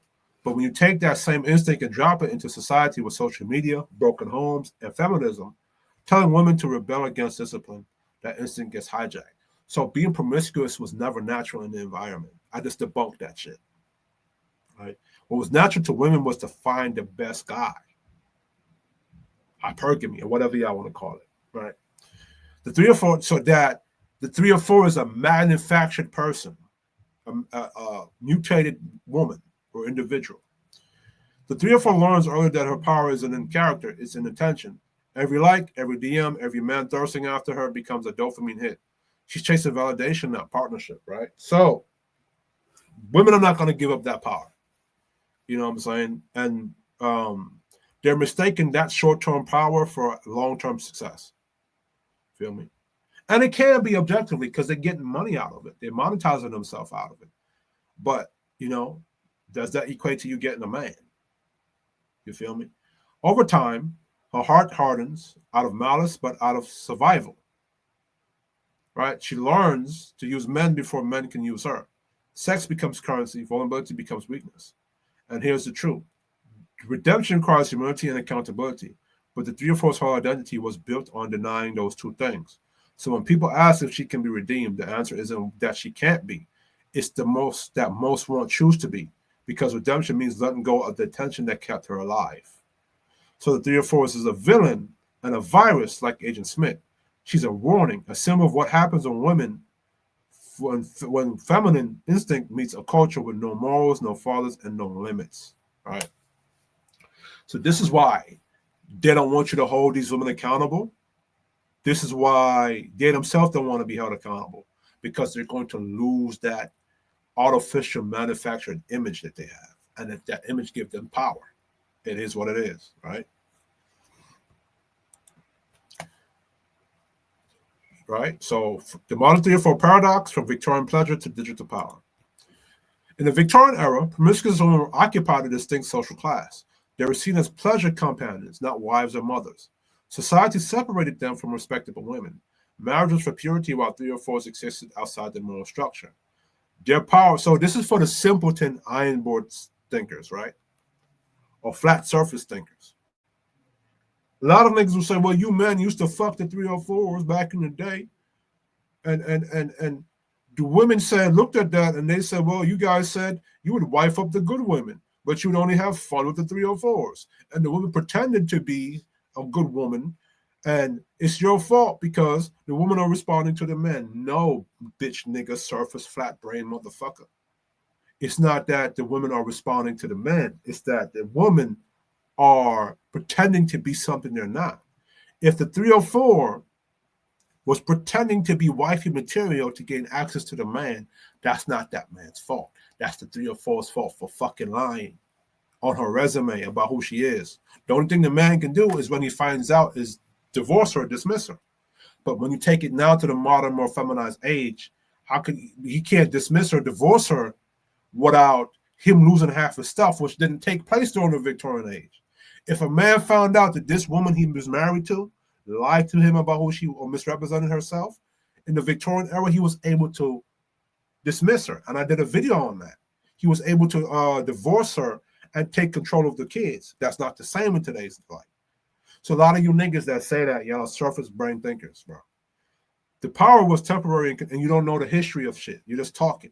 But when you take that same instinct and drop it into society with social media, broken homes, and feminism, telling women to rebel against discipline, that instinct gets hijacked. So being promiscuous was never natural in the environment. I just debunked that shit. Right? What was natural to women was to find the best guy. Hypergamy, or whatever y'all want to call it. Right? The 304, so that the 304 is a manufactured person, a mutated woman or individual. The 304 learns earlier that her power isn't in character, it's in attention. Every like, every DM, every man thirsting after her becomes a dopamine hit. She's chasing validation, not partnership, right? So women are not going to give up that power. You know what I'm saying? And they're mistaking that short-term power for long-term success. Feel me? And it can be objectively because they're getting money out of it. They're monetizing themselves out of it. But, you know, does that equate to you getting a man? You feel me? Over time, her heart hardens out of malice, but out of survival. right? She learns to use men before men can use her. Sex becomes currency, vulnerability becomes weakness. And here's the truth. Redemption requires humility and accountability, but the 304's whole identity was built on denying those two things. So when people ask if she can be redeemed, the answer isn't that she can't be. It's the most that most won't choose to be, because redemption means letting go of the tension that kept her alive. So the 304 is a villain and a virus like Agent Smith. She's a warning, a symbol of what happens when women, when feminine instinct meets a culture with no morals, no fathers, and no limits. Right. So this is why they don't want you to hold these women accountable. This is why they themselves don't want to be held accountable, because they're going to lose that artificial manufactured image that they have, and that image gives them power. It is what it is, right? Right. So the modern 304 paradox, from Victorian pleasure to digital power. In the Victorian era, promiscuous women were occupied a distinct social class. They were seen as pleasure companions, not wives or mothers. Society separated them from respectable women. Marriage was for purity, while 304s existed outside the moral structure. Their power, so this is for the simpleton iron board thinkers, right? Or flat surface thinkers. A lot of niggas will say, well, you men used to fuck the 304s back in the day. And the women said, looked at that, and they said, well, you guys said you would wife up the good women, but you would only have fun with the 304s. And the woman pretended to be a good woman, and it's your fault because the women are responding to the men. No, bitch, nigga, surface, flat brain motherfucker. It's not that the women are responding to the men. It's that the women are pretending to be something they're not. If the 304 was pretending to be wifey material to gain access to the man, that's not that man's fault. That's the 304's fault for fucking lying on her resume about who she is. The only thing the man can do is, when he finds out, is divorce her, dismiss her. But when you take it now to the modern, more feminized age, how can he can't dismiss her, divorce her without him losing half his stuff, which didn't take place during the Victorian age. If a man found out that this woman he was married to lied to him about who she, or misrepresented herself, in the Victorian era, he was able to dismiss her. And I did a video on that. He was able to divorce her and take control of the kids. That's not the same in today's life. So a lot of you niggas that say that, y'all surface brain thinkers, bro. The power was temporary, and you don't know the history of shit. You're just talking.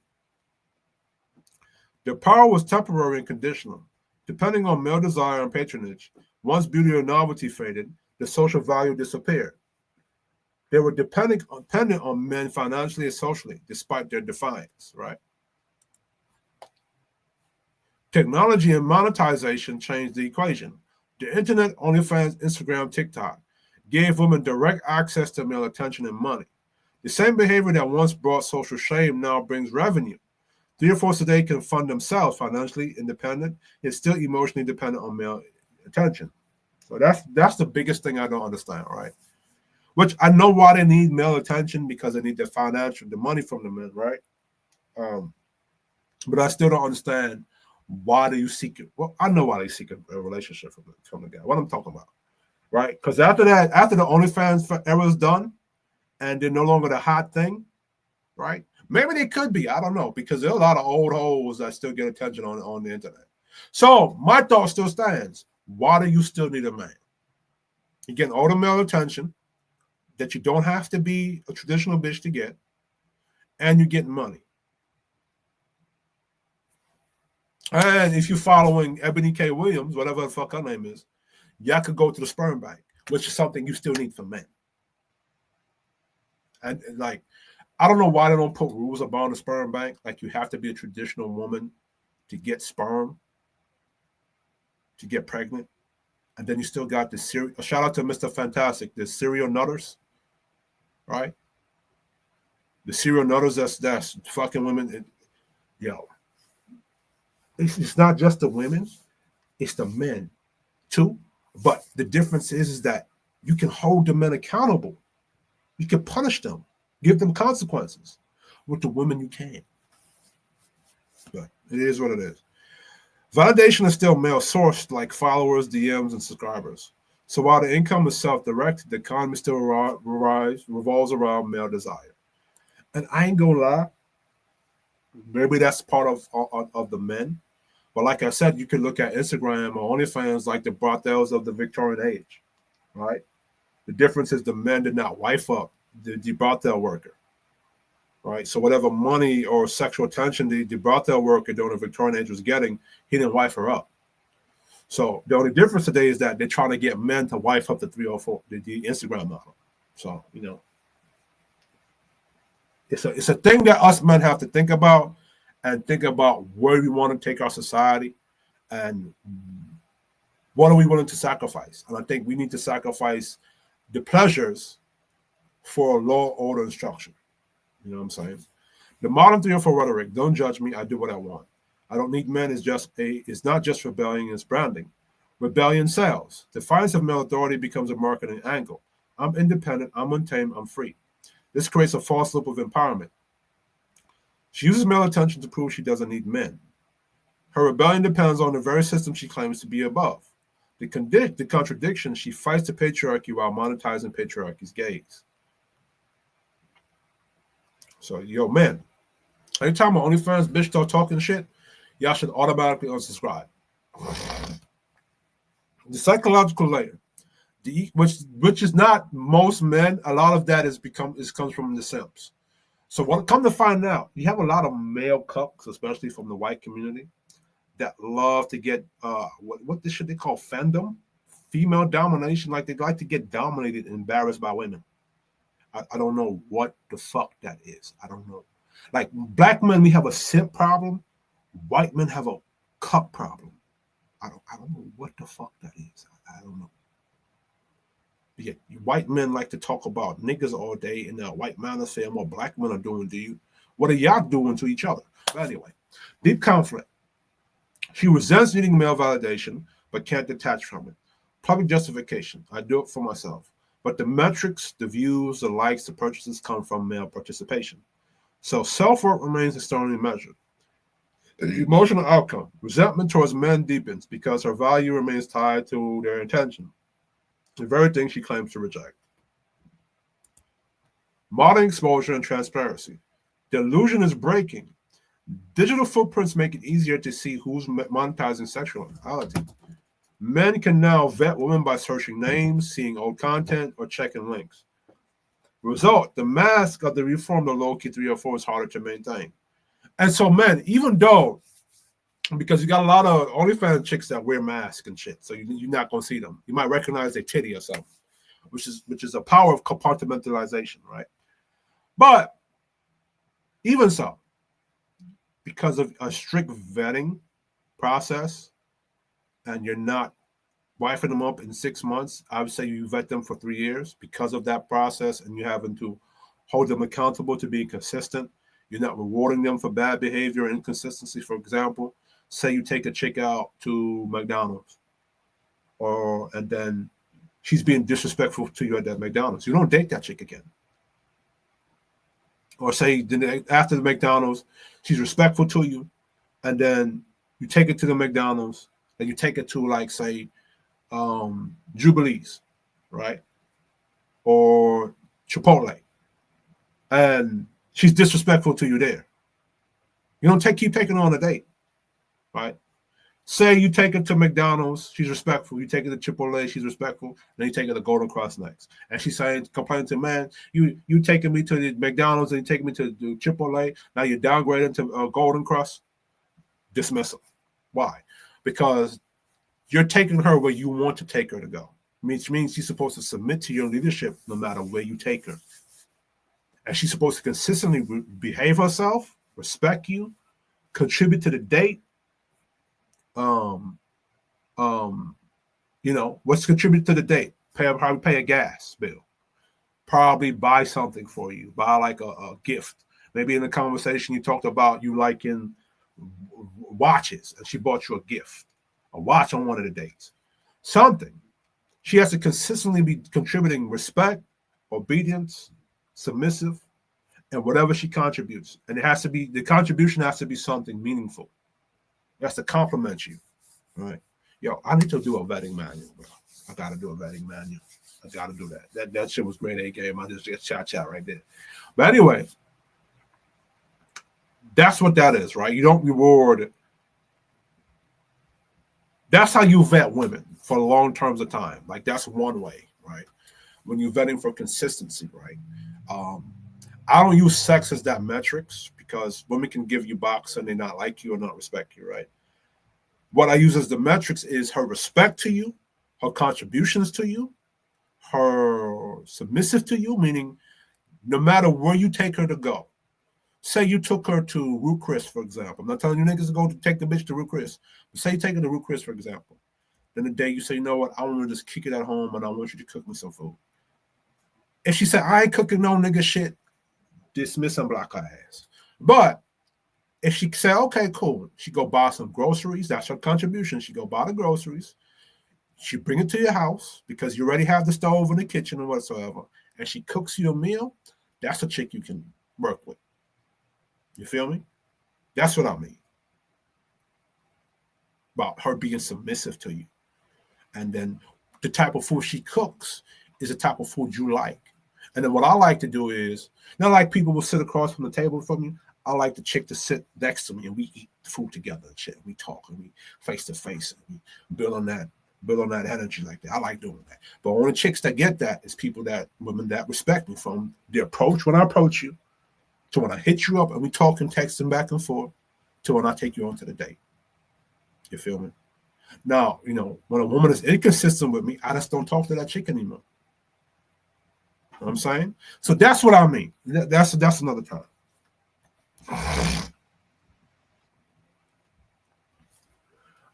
The power was temporary and conditional. Depending on male desire and patronage, once beauty or novelty faded, the social value disappeared. They were dependent on men financially and socially, despite their defiance, right? Technology and monetization changed the equation. The internet, OnlyFans, Instagram, TikTok gave women direct access to male attention and money. The same behavior that once brought social shame now brings revenue. 304s today can fund themselves, financially independent, yet still emotionally dependent on male attention. So that's the biggest thing I don't understand, right? Which I know why they need male attention, because they need the money from the men, right? But I still don't understand, why do you seek it? Well, I know why they seek a relationship from the guy. What I'm talking about, right? Because after the OnlyFans era is done, and they're no longer the hot thing, right? Maybe they could be. I don't know, because there are a lot of old hoes that still get attention on the internet. So my thought still stands. Why do you still need a man? You're getting all the male attention that you don't have to be a traditional bitch to get, and you're getting money. And if you're following Ebony K. Williams, whatever the fuck her name is, y'all could go to the sperm bank, which is something you still need for men. And like, I don't know why they don't put rules about the sperm bank. Like, you have to be a traditional woman to get sperm, to get pregnant. And then you still got the shout out to Mr. Fantastic, the serial nutters, right? The serial nutters that's fucking women. It's not just the women, it's the men too. But the difference is that you can hold the men accountable. You can punish them, give them consequences. With the women, you can't. But it is what it is. Validation is still male-sourced, like followers, DMs, and subscribers. So while the income is self-directed, the economy still revolves around male desire. And I ain't gonna lie, maybe that's part of the men. But like I said, you can look at Instagram or OnlyFans like the brothels of the Victorian age, right? The difference is the men did not wife up the brothel worker, right? So whatever money or sexual attention the brothel worker during the Victorian age was getting, he didn't wife her up. So the only difference today is that they're trying to get men to wife up the 304, the Instagram model. So, it's a thing that us men have to think about and think about where we want to take our society and what are we willing to sacrifice. And I think we need to sacrifice the pleasures for law, order, and structure. You know what I'm saying? The modern 304 rhetoric, don't judge me, I do what I want. I don't need men is not just rebellion, it's branding. Rebellion sells. Defiance of male authority becomes a marketing angle. I'm independent, I'm untamed, I'm free. This creates a false loop of empowerment. She uses male attention to prove she doesn't need men. Her rebellion depends on the very system she claims to be above. The contradiction, she fights the patriarchy while monetizing patriarchy's gaze. So, men, anytime an OnlyFans bitch start talking shit, y'all should automatically unsubscribe. The psychological layer, which is not most men. A lot of that comes from the simps. So what come to find out, you have a lot of male cucks, especially from the white community, that love to get what this shit they call fandom, female domination. Like they like to get dominated and embarrassed by women. I don't know what the fuck that is. I don't know. Like black men, we have a simp problem. White men have a cuck problem. I don't know what the fuck that is. I don't know. Yeah, white men like to talk about niggas all day, and now white men are saying what black men are doing to you. What are y'all doing to each other? But anyway, deep conflict. She resents needing male validation, but can't detach from it. Public justification. I do it for myself. But the metrics, the views, the likes, the purchases come from male participation. So self-worth remains externally measured. The emotional outcome. Resentment towards men deepens because her value remains tied to their intention. The very thing she claims to reject. Modern exposure and transparency. The illusion is breaking. Digital footprints make it easier to see who's monetizing sexuality. Men can now vet women by searching names, seeing old content, or checking links. Result, the mask of the reformed or low-key 304 is harder to maintain. And so, men, even though, because you got a lot of OnlyFans chicks that wear masks and shit, so you're not going to see them. You might recognize their titty or something, which is a power of compartmentalization, right? But even so, because of a strict vetting process, and you're not wifing them up in 6 months, I would say you vet them for 3 years because of that process, and you're having to hold them accountable to being consistent. You're not rewarding them for bad behavior and inconsistency. For example, say you take a chick out to McDonald's, and then she's being disrespectful to you at that McDonald's. You don't date that chick again. Or say after the McDonald's, she's respectful to you, and then you take it to the McDonald's, and you take it to, like, say, Jubilee's, right? Or Chipotle. And she's disrespectful to you there. You don't keep taking her on a date, right? Say you take her to McDonald's, she's respectful. You take her to Chipotle, she's respectful. Then you take her to Golden Cross next. And she's complaining to, man, you taking me to the McDonald's and you taking me to the Chipotle. Now you're downgrading to Golden Cross. Dismissal. Why? Because you're taking her where you want to take her to go, which means she's supposed to submit to your leadership no matter where you take her. And she's supposed to consistently behave herself, respect you, contribute to the date. What's contribute to the date? Probably pay a gas bill. Probably buy something for you. Buy like a gift. Maybe in the conversation you talked about you liking watches, and she bought you a gift. A watch on one of the dates. Something. She has to consistently be contributing respect, obedience, submissive, and whatever she contributes. And the contribution has to be something meaningful. It has to compliment you. Right? Yo, I need to do a vetting manual, bro. I gotta do a vetting manual. I gotta do that. That shit was great, A game. I just chat right there. But anyway, That's what that is, right? You don't reward. That's how you vet women for long terms of time. Like that's one way, right? When you're vetting for consistency, right? Um, I don't use sex as that metrics because women can give you box and they not like you or not respect you, right? What I use as the metrics is her respect to you, her contributions to you, her submissive to you, meaning no matter where you take her to go. Say you took her to Root Chris, for example. I'm not telling you niggas to go to take the bitch to Root Chris. But say you take her to Root Chris, for example. Then the day you say, you know what, I want to just kick it at home and I want you to cook me some food. If she said, I ain't cooking no nigga shit, dismiss and block her ass. But if she said, okay, cool, she go buy some groceries, that's her contribution. She go buy the groceries. She bring it to your house because you already have the stove in the kitchen or whatsoever. And she cooks you a meal. That's a chick you can work with. You feel me? That's what I mean. About her being submissive to you. And then the type of food she cooks is the type of food you like. And then what I like to do is, not like people will sit across from the table from you. I like the chick to sit next to me and we eat food together and shit. We talk and we face to face and we build on that energy like that. I like doing that. But only chicks that get that is women that respect me, from the approach when I approach you to when I hit you up and we talk and text and back and forth to when I take you on to the date. You feel me? Now, when a woman is inconsistent with me, I just don't talk to that chick anymore. You know what I'm saying? So that's what I mean. That's another time.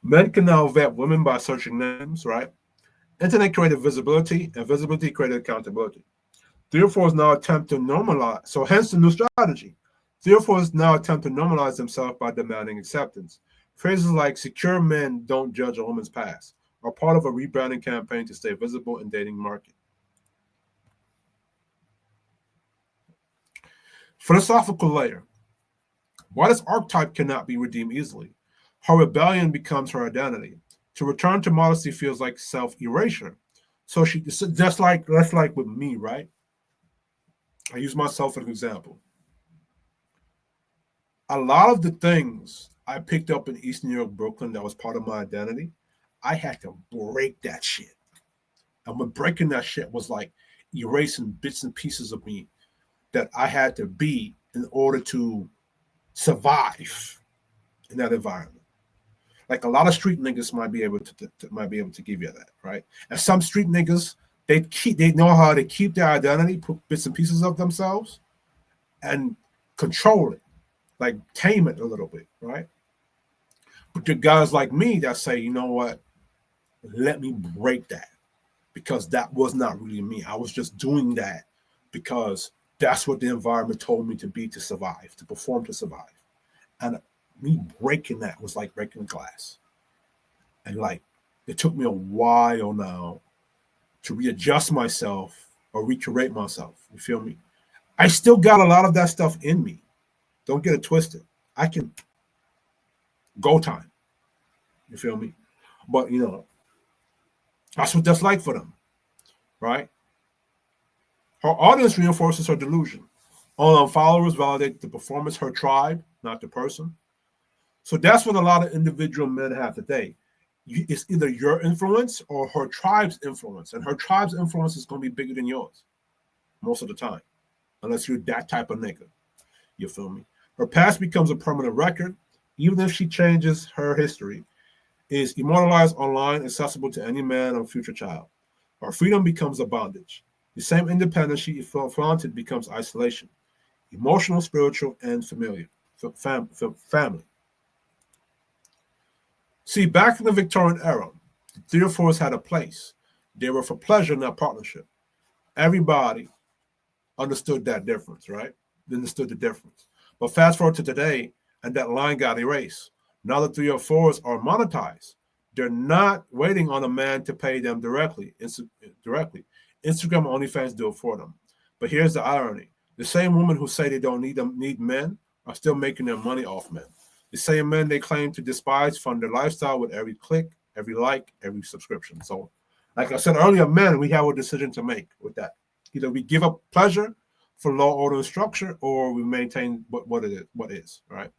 Men can now vet women by searching names, right? Internet created visibility, and visibility created accountability. 3 or 4 is now attempt to normalize. So hence the new strategy. 3 or 4 is now attempt to normalize themselves by demanding acceptance. Phrases like secure men don't judge a woman's past are part of a rebranding campaign to stay visible in dating market. Philosophical layer. Why this archetype cannot be redeemed easily? Her rebellion becomes her identity. To return to modesty feels like self-erasure. So that's like with me, right? I use myself as an example. A lot of the things I picked up in East New York, Brooklyn, that was part of my identity, I had to break that shit. And when breaking that shit was like erasing bits and pieces of me that I had to be in order to survive in that environment. Like a lot of street niggas might be able to give you that, right? And some street niggas, they know how to keep their identity, put bits and pieces of themselves, and control it, like tame it a little bit, right? But the guys like me that say, you know what, let me break that, because that was not really me. I was just doing that because that's what the environment told me to be, to survive, to perform, to survive. And me breaking that was like breaking glass. And like, it took me a while now to readjust myself or recreate myself. You feel me? I still got a lot of that stuff in me. Don't get it twisted. I can go time. You feel me? But, that's what that's like for them, right? Her audience reinforces her delusion. Online followers validate the performance, her tribe, not the person. So that's what a lot of individual men have today. It's either your influence or her tribe's influence. And her tribe's influence is going to be bigger than yours most of the time, unless you're that type of nigga. You feel me? Her past becomes a permanent record, even if she changes her history. Is immortalized online, accessible to any man or future child. Her freedom becomes a bondage. The same independence she flaunted becomes isolation. Emotional, spiritual, and familiar. Family. See, back in the Victorian era, the 3 or 4s had a place. They were for pleasure, not partnership. Everybody understood that difference, right? They understood the difference. But fast forward to today, and that line got erased. Now the 3 or 4s are monetized. They're not waiting on a man to pay them directly. Instagram and OnlyFans do it for them. But here's the irony. The same women who say they don't need men are still making their money off men. The same men they claim to despise fund their lifestyle with every click, every like, every subscription. So, like I said earlier, men, we have a decision to make with that. Either we give up pleasure for law, order, and structure, or we maintain what is, right?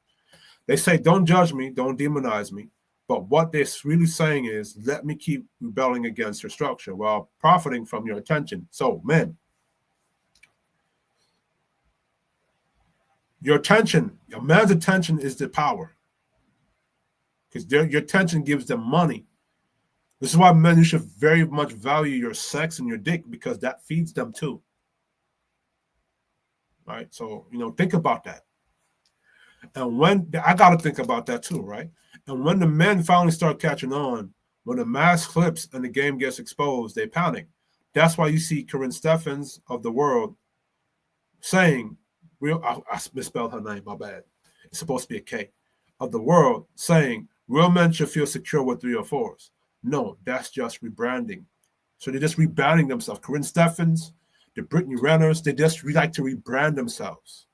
They say, don't judge me, don't demonize me. But what they're really saying is, let me keep rebelling against your structure while profiting from your attention. So, men, your attention, a man's attention is the power. Because your attention gives them money. This is why men, you should very much value your sex and your dick, because that feeds them too. Right? So, think about that. And when I got to think about that too, right? And when the men finally start catching on, when the mask flips and the game gets exposed, they panic. That's why you see Corinne Stephens of the world saying, I misspelled her name, my bad. It's supposed to be a K. Of the world saying, real men should feel secure with 304s. No, that's just rebranding. So they're just rebranding themselves. Corinne Stephens, the Brittany Renners, they just like to rebrand themselves.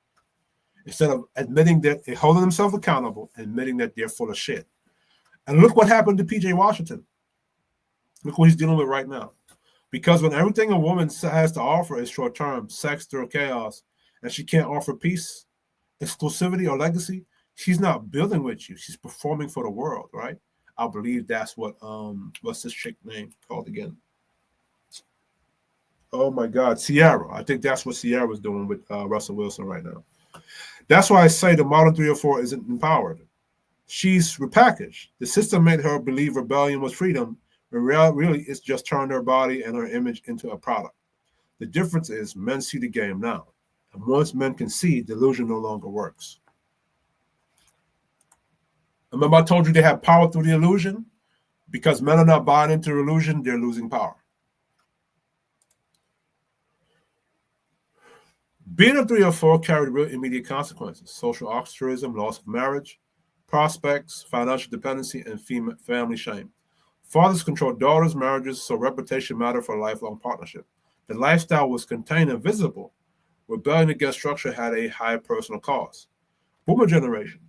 Instead of admitting that they're holding themselves accountable, admitting that they're full of shit. And look what happened to PJ Washington. Look what he's dealing with right now. Because when everything a woman has to offer is short-term, sex through chaos, and she can't offer peace, exclusivity, or legacy, she's not building with you. She's performing for the world, right? I believe that's what's this chick name called again? Oh my God, Sierra. I think that's what Sierra's doing with Russell Wilson right now. That's why I say the modern 304 isn't empowered. She's repackaged. The system made her believe rebellion was freedom, but really it's just turned her body and her image into a product. The difference is men see the game now. And once men can see, delusion no longer works. Remember I told you they have power through the illusion? Because men are not buying into the illusion, they're losing power. Being a 304 carried real immediate consequences: social ostracism, loss of marriage, prospects, financial dependency, and family shame. Fathers controlled daughters' marriages, so reputation mattered for a lifelong partnership. The lifestyle was contained and visible. Rebellion against structure had a high personal cost. Boomer generation.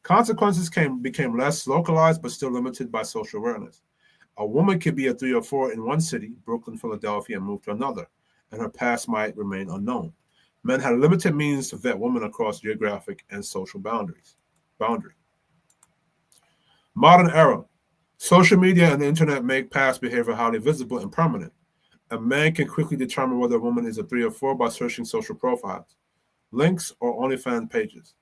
Consequences became less localized but still limited by social awareness. A woman could be a 304 in one city, Brooklyn, Philadelphia, and move to another, and her past might remain unknown. Men had limited means to vet women across geographic and social boundary. Modern era. Social media and the internet make past behavior highly visible and permanent. A man can quickly determine whether a woman is a 304 by searching social profiles, links, or OnlyFans pages.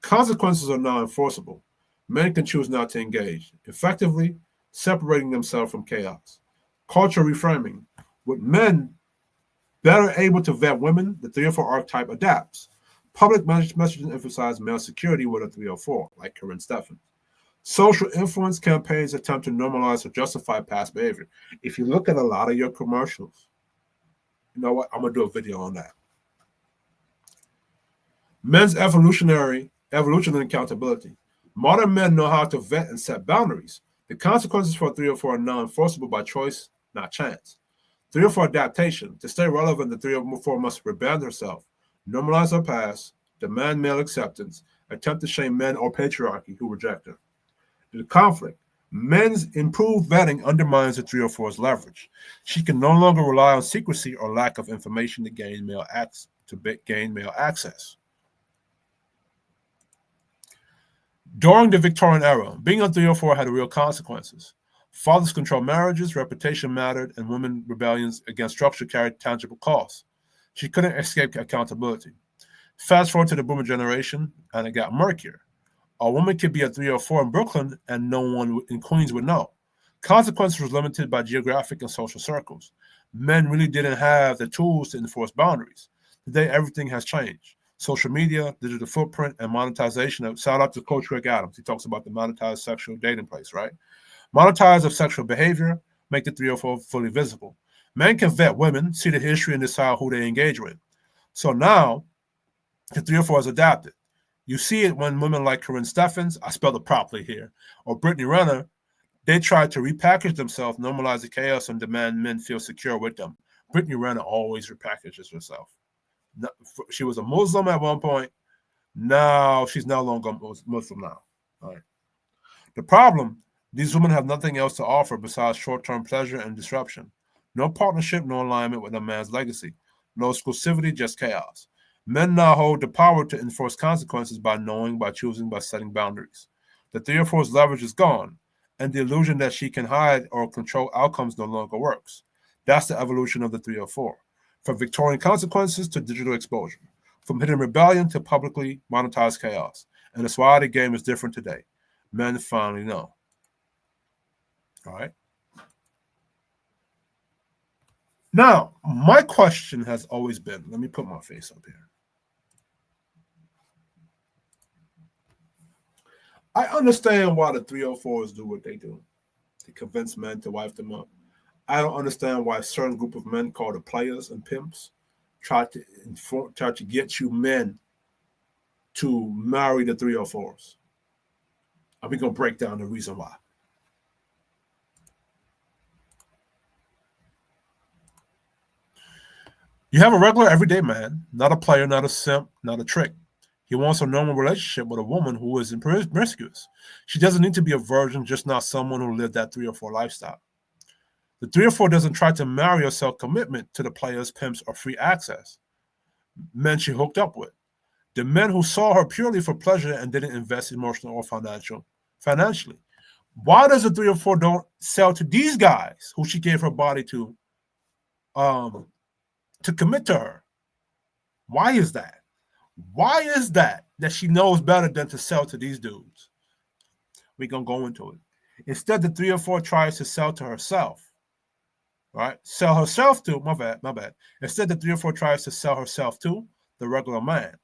Consequences are now enforceable. Men can choose not to engage, effectively separating themselves from chaos. Culture reframing. With men better able to vet women, the 304 archetype adapts. Public messaging emphasizes male security with a 304, like Corinne Stephens. Social influence campaigns attempt to normalize or justify past behavior. If you look at a lot of your commercials, you know what? I'm going to do a video on that. Men's evolution and accountability. Modern men know how to vet and set boundaries. The consequences for 304 are now enforceable by choice, not chance. 304 adaptation. To stay relevant, the 304 must rebrand herself, normalize her past, demand male acceptance, attempt to shame men or patriarchy who reject her. The conflict. Men's improved vetting undermines the 304's leverage. She can no longer rely on secrecy or lack of information to gain male access. During the Victorian era, being a 304 had real consequences. Fathers controlled marriages, reputation mattered, and women rebellions against structure carried tangible costs. She couldn't escape accountability. Fast forward to the boomer generation, and it got murkier. A woman could be a 304 in Brooklyn, and no one in Queens would know. Consequences were limited by geographic and social circles. Men really didn't have the tools to enforce boundaries. Today, everything has changed. Social media, digital footprint, and monetization. Shout out to Coach Rick Adams. He talks about the monetized sexual dating place, right? Monetize of sexual behavior, make the 304 fully visible. Men can vet women, see the history, and decide who they engage with. So now, the 304 is adapted. You see it when women like Corinne Stephens, I spelled it properly here, or Brittany Renner, they try to repackage themselves, normalize the chaos, and demand men feel secure with them. Brittany Renner always repackages herself. She was a Muslim at one point. Now she's no longer Muslim now. All right. The problem, these women have nothing else to offer besides short-term pleasure and disruption. No partnership, no alignment with a man's legacy. No exclusivity, just chaos. Men now hold the power to enforce consequences by knowing, by choosing, by setting boundaries. The 304's leverage is gone, and the illusion that she can hide or control outcomes no longer works. That's the evolution of the 304. From Victorian consequences to digital exposure, from hidden rebellion to publicly monetized chaos. And that's why the game is different today. Men finally know. All right. Now, my question has always been, let me put my face up here. I understand why the 304s do what they do. They convince men to wife them up. I don't understand why a certain group of men called the players and pimps try to get you men to marry the 304s. And we're going to break down the reason why. You have a regular everyday man, not a player, not a simp, not a trick. He wants a normal relationship with a woman who is promiscuous. She doesn't need to be a virgin, just not someone who lived that 304 lifestyle. The 304 doesn't try to marry or sell commitment to the players, pimps, or free access. Men she hooked up with. The men who saw her purely for pleasure and didn't invest emotionally or financially. Why does the 304 don't sell to these guys who she gave her body to commit to her? Why is that? Why is that she knows better than to sell to these dudes? We're going to go into it. Instead, the 304 tries to sell to herself. Right? Sell herself to, my bad. Instead, the 304 tries to sell herself to the regular man,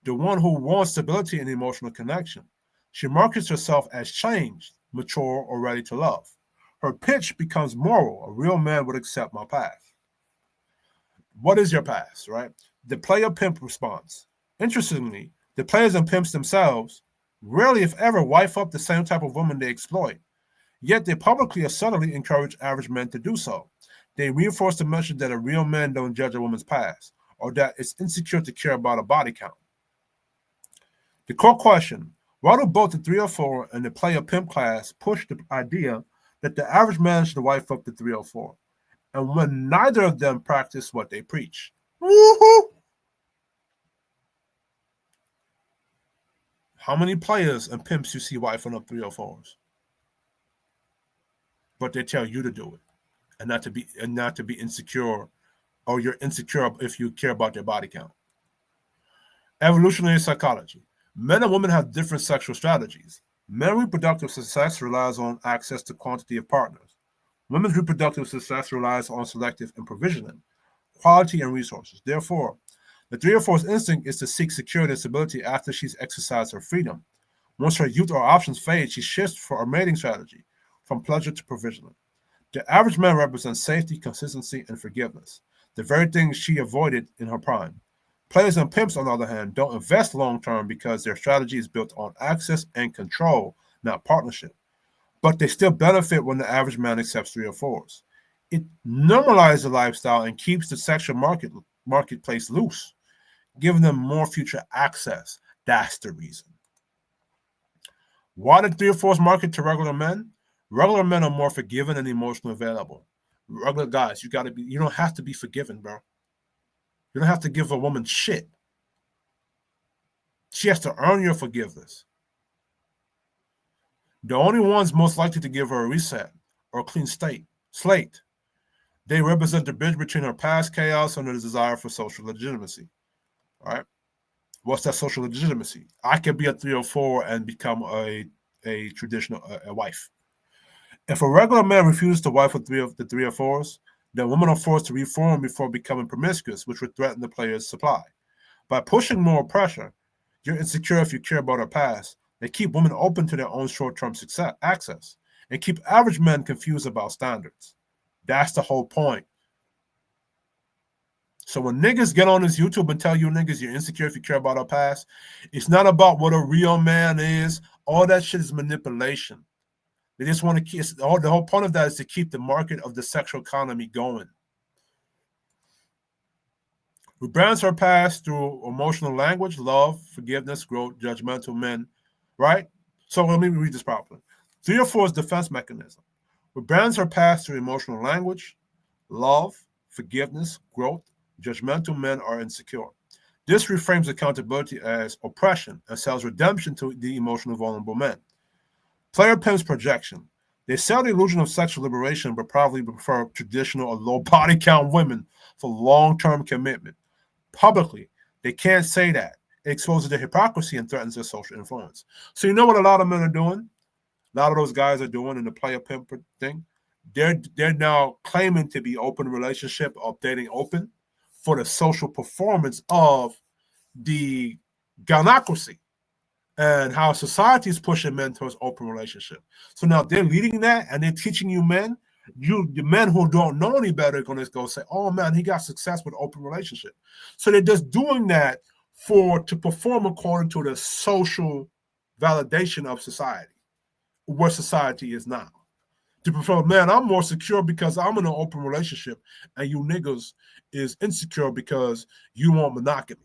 the one who wants stability and emotional connection. She markets herself as changed, mature, or ready to love. Her pitch becomes moral. A real man would accept my path. What is your past, right? The player pimp response. Interestingly, the players and pimps themselves rarely, if ever, wife up the same type of woman they exploit. Yet they publicly or subtly encourage average men to do so. They reinforce the message that a real man don't judge a woman's past, or that it's insecure to care about a body count. The core question, why do both the 304 and the player pimp class push the idea that the average man should wife up the 304? And when neither of them practice what they preach. Woohoo! How many players and pimps you see wifing up 304s? But they tell you to do it, and not to be insecure, or you're insecure if you care about their body count. Evolutionary psychology. Men and women have different sexual strategies. Men's reproductive success relies on access to quantity of partners. Women's reproductive success relies on selective and provisioning, quality and resources. Therefore, the 304's instinct is to seek security and stability after she's exercised her freedom. Once her youth or options fade, she shifts for a mating strategy, from pleasure to provisioning. The average man represents safety, consistency, and forgiveness, the very things she avoided in her prime. Players and pimps, on the other hand, don't invest long-term because their strategy is built on access and control, not partnership. But they still benefit when the average man accepts 304s. It normalizes the lifestyle and keeps the sexual marketplace loose, giving them more future access. That's the reason. Why did 304s market to regular men? Regular men are more forgiving and emotionally available. Regular guys, you don't have to be forgiving, bro. You don't have to give a woman shit. She has to earn your forgiveness. The only ones most likely to give her a reset or a clean slate. They represent the bridge between her past chaos and her desire for social legitimacy. All right. What's that social legitimacy? I could be a 304 and become a traditional wife. If a regular man refuses to wife with the 304s, then women are forced to reform before becoming promiscuous, which would threaten the player's supply. By pushing more pressure, you're insecure if you care about her past. They keep women open to their own short-term access and keep average men confused about standards. That's the whole point. So when niggas get on this YouTube and tell you niggas you're insecure if you care about our past, it's not about what a real man is. All that shit is manipulation. They just want to keep, the whole point of that is to keep the market of the sexual economy going. We brands her past through emotional language, love, forgiveness, growth, judgmental men, right? So let me read this properly. 304's defense mechanism. We brands her past through emotional language, love, forgiveness, growth. Judgmental men are insecure. This reframes accountability as oppression and sells redemption to the emotionally vulnerable men. Player pimps projection. They sell the illusion of sexual liberation, but probably prefer traditional or low body count women for long-term commitment. Publicly, they can't say that. It exposes their hypocrisy and threatens their social influence. So you know what a lot of men are doing? A lot of those guys are doing in the player pimp thing? They're now claiming to be open relationship or dating open for the social performance of the gynocracy and how society is pushing men towards open relationship. So now they're leading that and they're teaching you men. The men who don't know any better are going to go say, "Oh man, he got success with open relationship." So they're just doing that to perform according to the social validation of society, where society is now. To perform, man, I'm more secure because I'm in an open relationship, and you niggas is insecure because you want monogamy.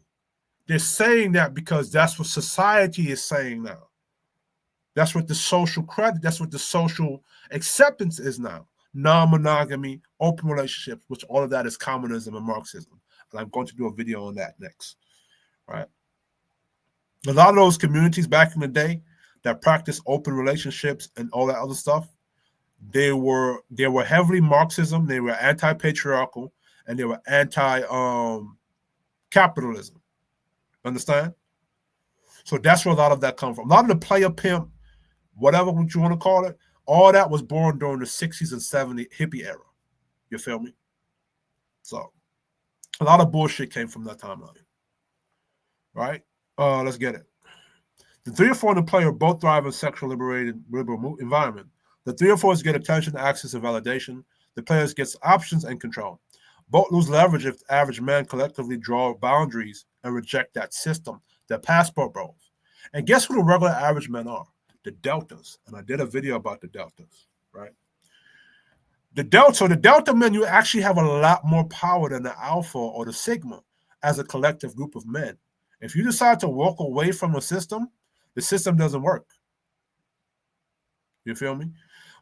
They're saying that because that's what society is saying now. That's what the social credit, that's what the social acceptance is now. Non-monogamy, open relationships, which all of that is communism and Marxism. And I'm going to do a video on that next. Right? A lot of those communities back in the day that practiced open relationships and all that other stuff, they were heavily Marxism, they were anti-patriarchal, and they were anti-capitalism. Understand? So that's where a lot of that comes from. A lot of the player pimp, whatever what you want to call it, all that was born during the 60s and 70s hippie era. You feel me? So a lot of bullshit came from that timeline. Right? Let's get it. The 3 or 4 in the player both thrive in sexual liberal environment. The 3 or 4s get attention, access, and validation. The players get options and control. Both lose leverage if the average men collectively draw boundaries and reject that system, the passport bros. And guess who the regular average men are? The deltas. And I did a video about the deltas, right? The delta men, you actually have a lot more power than the alpha or the sigma as a collective group of men. If you decide to walk away from a system, the system doesn't work. You feel me?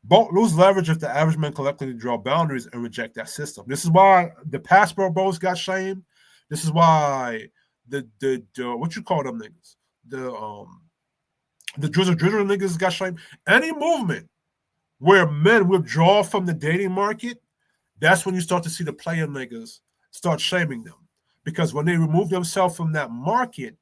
Both lose leverage if the average men collectively draw boundaries and reject that system. This is why the passport bros got shamed. This is why the what you call them niggas? The drizzle niggas got shamed. Any movement where men withdraw from the dating market, that's when you start to see the player niggas start shaming them. Because when they remove themselves from that market,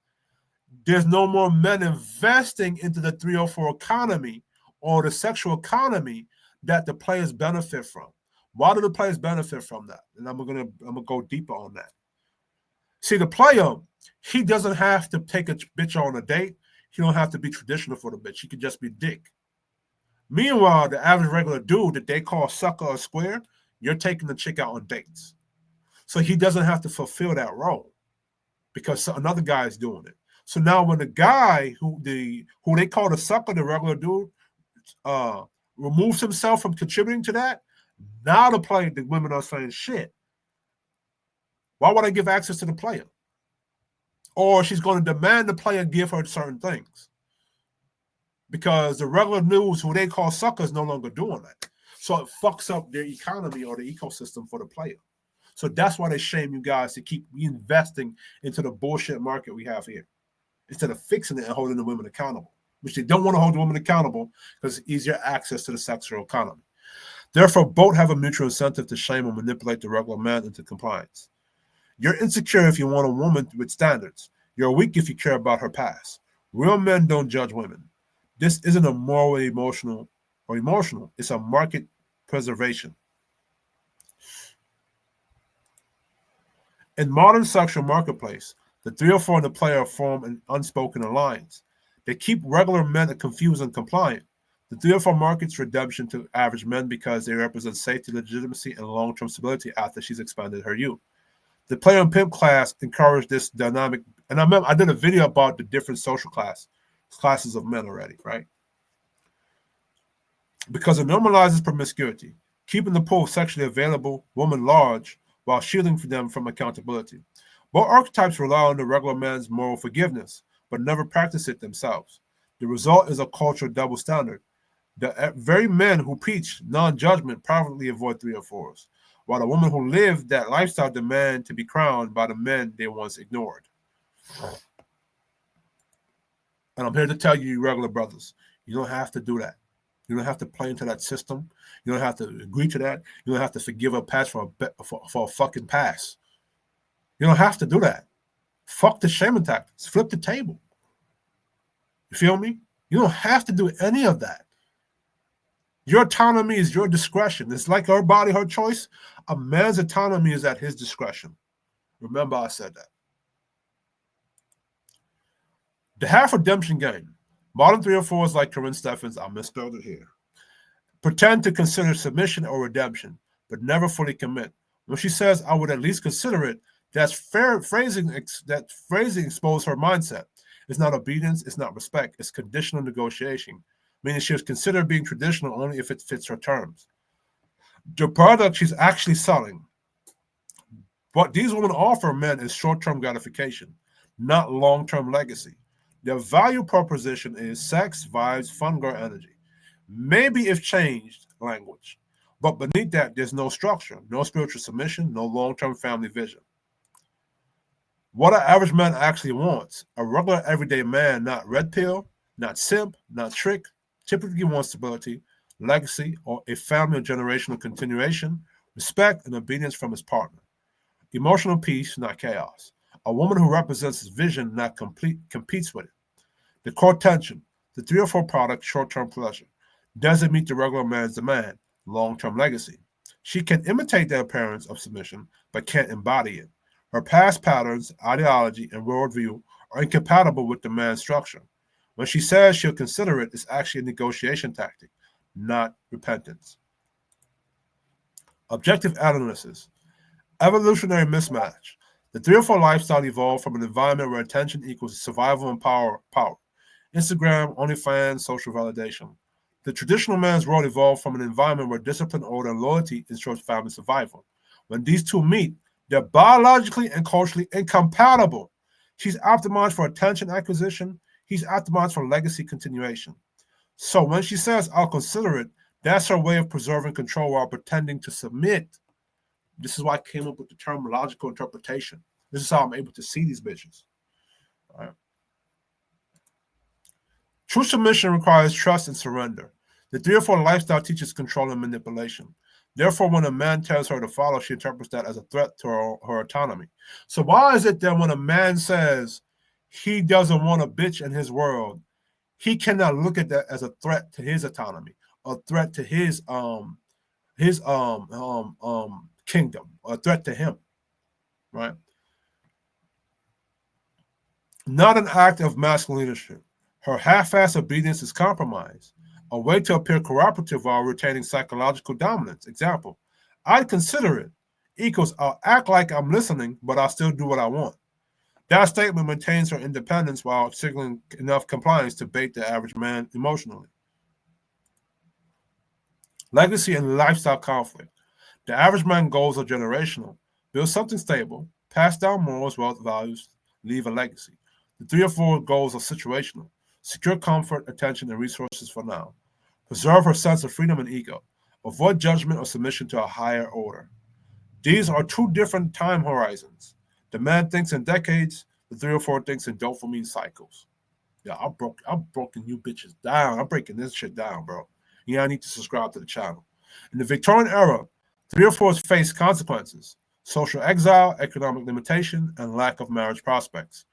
there's no more men investing into the 304 economy or the sexual economy that the players benefit from. Why do the players benefit from that? And I'm gonna go deeper on that. See, the player, he doesn't have to take a bitch on a date. He don't have to be traditional for the bitch. He could just be dick. Meanwhile, the average regular dude that they call sucker or square, you're taking the chick out on dates. So he doesn't have to fulfill that role because another guy is doing it. So now when the guy who they call the sucker, the regular dude, removes himself from contributing to that, now the women are saying, shit, why would I give access to the player? Or she's going to demand the player give her certain things. Because the regular news, who they call suckers, no longer doing that. So it fucks up their economy or the ecosystem for the player. So that's why they shame you guys to keep reinvesting into the bullshit market we have here, instead of fixing it and holding the women accountable, which they don't want to hold the women accountable because it's easier access to the sexual economy. Therefore, both have a mutual incentive to shame and manipulate the regular man into compliance. You're insecure if you want a woman with standards. You're weak if you care about her past. Real men don't judge women. This isn't a moral emotional. It's a market preservation. In modern sexual marketplace, the 304 and the player form an unspoken alliance. They keep regular men confused and compliant. The 304 markets redemption to average men because they represent safety, legitimacy, and long-term stability after she's expanded her youth. The player and pimp class encourage this dynamic. And I did a video about the different social classes of men already, right? Because it normalizes promiscuity, keeping the pool sexually available woman large while shielding them from accountability. Both archetypes rely on the regular man's moral forgiveness, but never practice it themselves. The result is a cultural double standard. The very men who preach non-judgment privately avoid 304s, while the women who live that lifestyle demand to be crowned by the men they once ignored. And I'm here to tell you, regular brothers, you don't have to do that. You don't have to play into that system. You don't have to agree to that. You don't have to forgive a pass for a fucking pass. You don't have to do that. Fuck the shaming tactics. Flip the table. You feel me? You don't have to do any of that. Your autonomy is your discretion. It's like her body, her choice. A man's autonomy is at his discretion. Remember I said that. The half redemption game. Modern 304s like Corinne Steffens, I misspelled it here, pretend to consider submission or redemption, but never fully commit. When she says, I would at least consider it, that phrasing exposed her mindset. It's not obedience, it's not respect, it's conditional negotiation, meaning she was considered being traditional only if it fits her terms. The product she's actually selling, what these women offer men is short-term gratification, not long-term legacy. Their value proposition is sex, vibes, fun, girl energy. Maybe if changed language, but beneath that, there's no structure, no spiritual submission, no long-term family vision. What an average man actually wants, a regular everyday man, not red pill, not simp, not trick, typically wants stability, legacy, or a family or generational continuation, respect, and obedience from his partner. Emotional peace, not chaos. A woman who represents his vision, not competes with it. The core tension, the 304 product, short-term pleasure, doesn't meet the regular man's demand, long-term legacy. She can imitate the appearance of submission, but can't embody it. Her past patterns, ideology, and worldview are incompatible with the man's structure. When she says she'll consider it, it's actually a negotiation tactic, not repentance. Objective analysis. Evolutionary mismatch. The 304 lifestyle evolved from an environment where attention equals survival and power. Instagram, OnlyFans, social validation. The traditional man's world evolved from an environment where discipline, order, and loyalty ensures family survival. When these two meet, they're biologically and culturally incompatible. She's optimized for attention acquisition. He's optimized for legacy continuation. So when she says, I'll consider it, that's her way of preserving control while pretending to submit. This is why I came up with the term logical interpretation. This is how I'm able to see these bitches. All right. True submission requires trust and surrender. The 304 lifestyle teaches control and manipulation. Therefore, when a man tells her to follow, she interprets that as a threat to her autonomy. So why is it that when a man says he doesn't want a bitch in his world, he cannot look at that as a threat to his autonomy, a threat to his kingdom, a threat to him, right? Not an act of masculine leadership. Her half-assed obedience is compromise, a way to appear cooperative while retaining psychological dominance. Example, I'd consider it equals I'll act like I'm listening, but I'll still do what I want. That statement maintains her independence while signaling enough compliance to bait the average man emotionally. Legacy and lifestyle conflict. The average man's goals are generational. Build something stable, pass down morals, wealth, values, leave a legacy. The 304 goals are situational. Secure comfort, attention, and resources for now. Preserve her sense of freedom and ego. Avoid judgment or submission to a higher order. These are two different time horizons. The man thinks in decades, the 304 thinks in dopamine cycles. Yeah, I'm broken you bitches down. I'm breaking this shit down, bro. Yeah, I need to subscribe to the channel. In the Victorian era, 304s faced consequences, social exile, economic limitation, and lack of marriage prospects.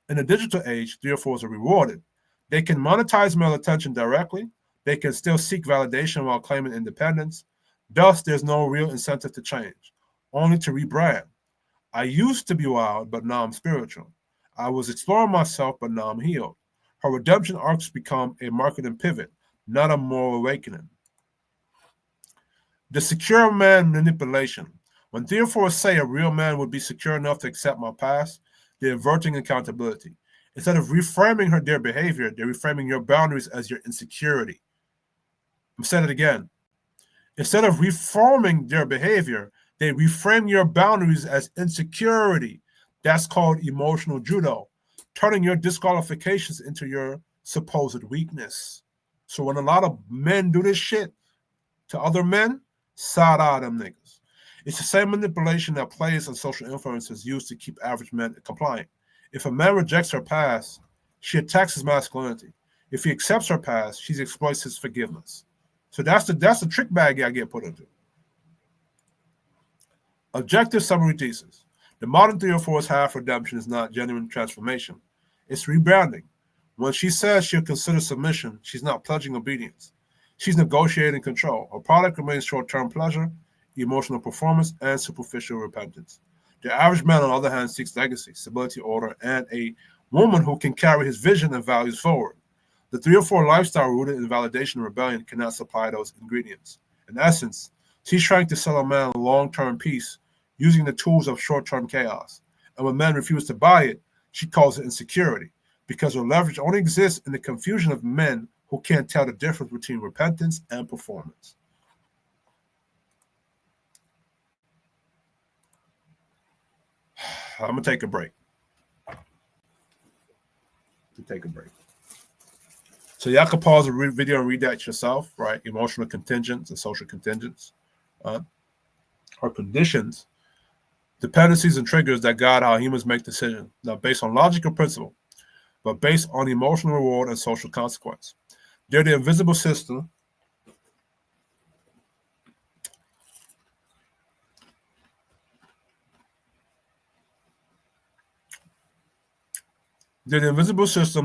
In the digital age, 304s are rewarded. They can monetize male attention directly. They can still seek validation while claiming independence. Thus, there's no real incentive to change, only to rebrand. I used to be wild, but now I'm spiritual. I was exploring myself, but now I'm healed. Her redemption arcs become a marketing pivot, not a moral awakening. The secure man manipulation. When 304s say a real man would be secure enough to accept my past, they're averting accountability. Instead of reframing their behavior, they're reframing your boundaries as your insecurity. I'm saying it again. Instead of reforming their behavior, they reframe your boundaries as insecurity. That's called emotional judo, turning your disqualifications into your supposed weakness. So when a lot of men do this shit to other men, side eye them niggas. It's the same manipulation that players and social influencers use to keep average men compliant. If a man rejects her past, she attacks his masculinity. If he accepts her past, she exploits his forgiveness. So that's the trick bag I get put into. Objective summary thesis. The modern 304's half redemption is not genuine transformation. It's rebranding. When she says she'll consider submission, she's not pledging obedience. She's negotiating control. Her product remains short-term pleasure, emotional performance, and superficial repentance. The average man, on the other hand, seeks legacy, stability, order, and a woman who can carry his vision and values forward. The 304 lifestyle rooted in validation and rebellion cannot supply those ingredients. In essence, she's trying to sell a man long-term peace using the tools of short-term chaos. And when men refuse to buy it, she calls it insecurity, because her leverage only exists in the confusion of men who can't tell the difference between repentance and performance. I'm going to take a break. So y'all can pause the video and read that yourself, right? Emotional contingents and social contingents are conditions, dependencies, and triggers that guide how humans make decisions, not based on logical principle, but based on emotional reward and social consequence. They're the invisible system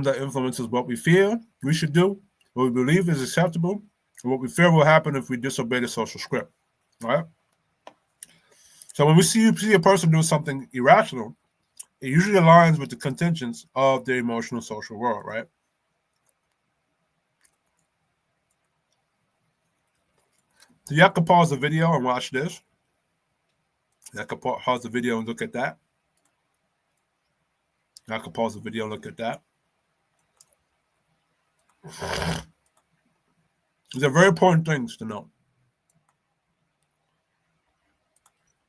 that influences what we feel we should do, what we believe is acceptable, and what we fear will happen if we disobey the social script. All right? So when we see a person do something irrational, it usually aligns with the contingents of the emotional social world, right? So y'all can pause the video and watch this. Y'all can pause the video and look at that. Y'all can pause the video and look at that. These are very important things to know.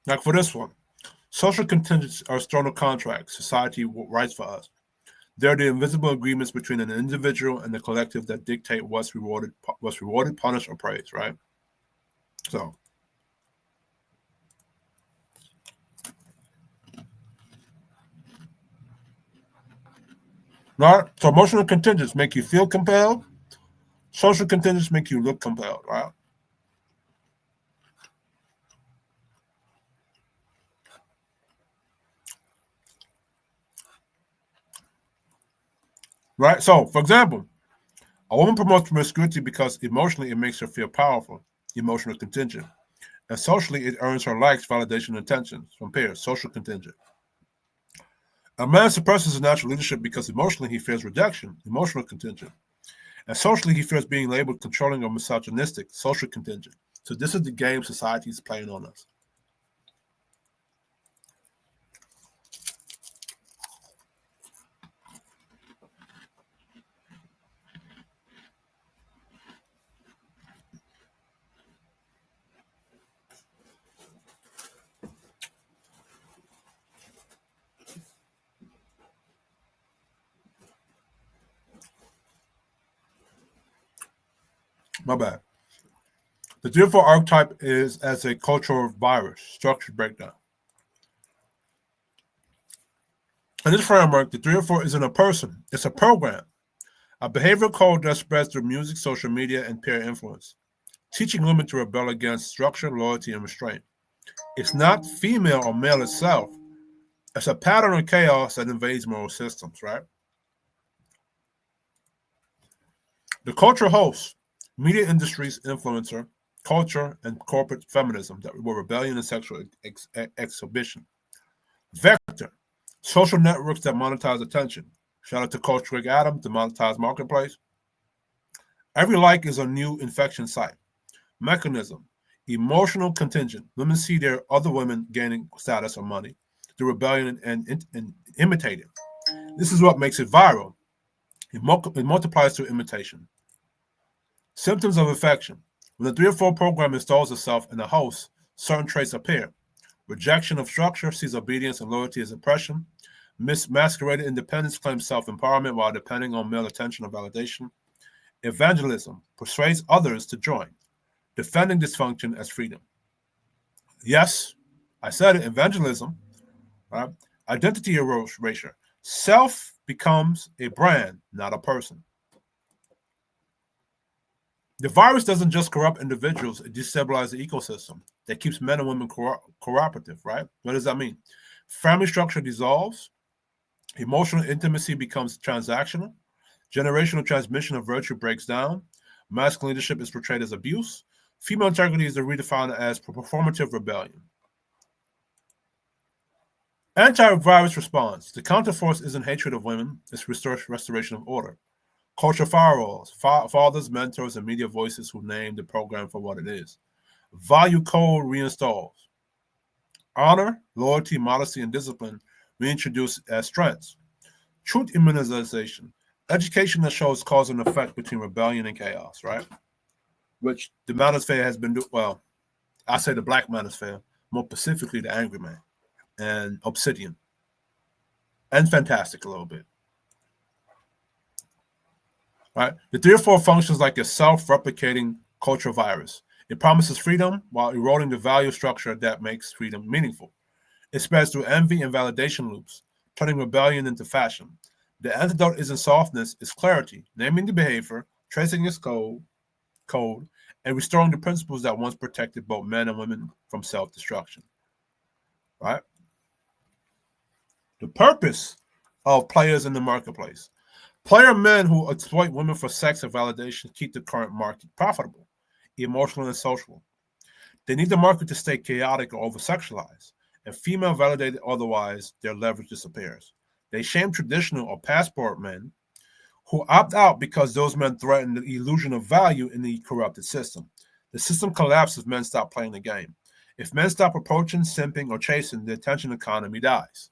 Like for this one, social contingents are external contracts society writes for us. They're the invisible agreements between an individual and the collective that dictate what's rewarded, punished, or praised, right? So, right? So emotional contingents make you feel compelled. Social contingents make you look compelled, right? Right? So, for example, a woman promotes promiscuity because emotionally it makes her feel powerful, emotional contingent. And socially it earns her likes, validation, and attention from peers, social contingent. A man suppresses his natural leadership because emotionally he fears rejection, emotional contingent. And socially he fears being labeled controlling or misogynistic, social contingent. So this is the game society is playing on us. My bad. The 304 archetype is as a cultural virus, structured breakdown. In this framework, the 304 isn't a person, it's a program, a behavioral code that spreads through music, social media, and peer influence, teaching women to rebel against structure, loyalty, and restraint. It's not female or male itself. It's a pattern of chaos that invades moral systems, right? The culture host, media industries influencer, culture, and corporate feminism that were rebellion and sexual exhibition. Vector, social networks that monetize attention. Shout out to Coach Rick Adams, the monetized marketplace. Every like is a new infection site. Mechanism, emotional contingent. Women see their other women gaining status or money. The rebellion and imitate it. This is what makes it viral. It multiplies through imitation. Symptoms of infection. When the 304 program installs itself in the host, certain traits appear. Rejection of structure sees obedience and loyalty as oppression. Masqueraded independence claims self-empowerment while depending on male attention or validation. Evangelism persuades others to join, defending dysfunction as freedom. Yes, I said it, evangelism. Right? Identity erasure Self becomes a brand, not a person. The virus doesn't just corrupt individuals, it destabilizes the ecosystem that keeps men and women cooperative, right? What does that mean? Family structure dissolves, emotional intimacy becomes transactional, generational transmission of virtue breaks down, masculine leadership is portrayed as abuse, female integrity is redefined as performative rebellion. Antivirus response. The counterforce isn't hatred of women, it's restoration of order. Culture firewalls, fathers, mentors, and media voices who name the program for what it is. Value code reinstalls. Honor, loyalty, modesty, and discipline reintroduced as strengths. Truth immunization. Education that shows cause and effect between rebellion and chaos, right? Which the manosphere has been doing, well, I say the black manosphere, more specifically the Angry Man and Obsidian and Fantastic a little bit. Right? The 3 or 4 functions like a self-replicating cultural virus. It promises freedom while eroding the value structure that makes freedom meaningful. It spreads through envy and validation loops, turning rebellion into fashion. The antidote isn't softness, it's clarity, naming the behavior, tracing its code, and restoring the principles that once protected both men and women from self-destruction. Right? The purpose of players in the marketplace. Player men who exploit women for sex and validation keep the current market profitable, emotional, and social. They need the market to stay chaotic or over-sexualized, and female validated otherwise, their leverage disappears. They shame traditional or passport men who opt out because those men threaten the illusion of value in the corrupted system. The system collapses if men stop playing the game. If men stop approaching, simping, or chasing, the attention economy dies.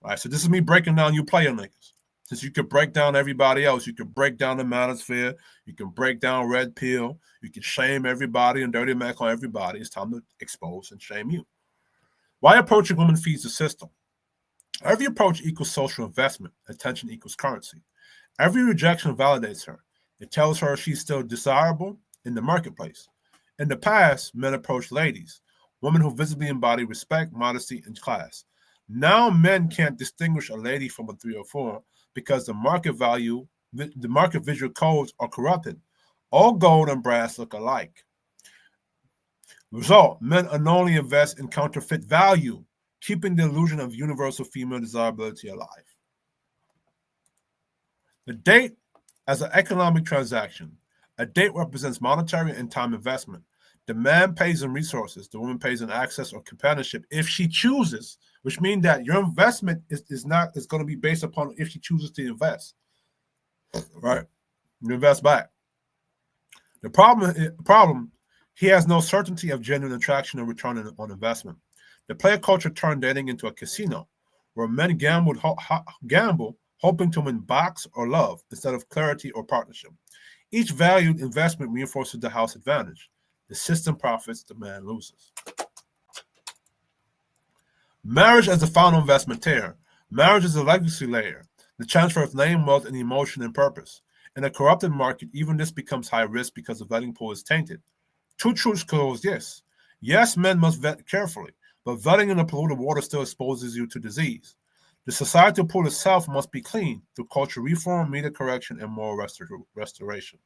All right, so this is me breaking down you player niggas. Since you could break down everybody else, you could break down the manosphere, you can break down Red Pill, you can shame everybody and Dirty Mac on everybody. It's time to expose and shame you. Why approaching women feeds the system? Every approach equals social investment. Attention equals currency. Every rejection validates her. It tells her she's still desirable in the marketplace. In the past, men approached ladies, women who visibly embody respect, modesty, and class. Now men can't distinguish a lady from a 3 or 4 because the market visual codes are corrupted. All gold and brass look alike. Result, men unknowingly invest in counterfeit value, keeping the illusion of universal female desirability alive. The date as an economic transaction. A date represents monetary and time investment. The man pays in resources, the woman pays in access or companionship if she chooses, which means that your investment is going to be based upon if she chooses to invest. Right? You invest back. The problem, he has no certainty of genuine attraction or return on investment. The player culture turned dating into a casino where men gamble hoping to win box or love instead of clarity or partnership. Each valued investment reinforces the house advantage. The system profits, the man loses. Marriage as the final investment tier. Marriage is a legacy layer, the transfer of name, wealth, and emotion and purpose. In a corrupted market, even this becomes high risk because the vetting pool is tainted. 2 truths coexist. Yes, men must vet carefully, but vetting in a polluted water still exposes you to disease. The societal pool itself must be clean through cultural reform, media correction, and moral restoration.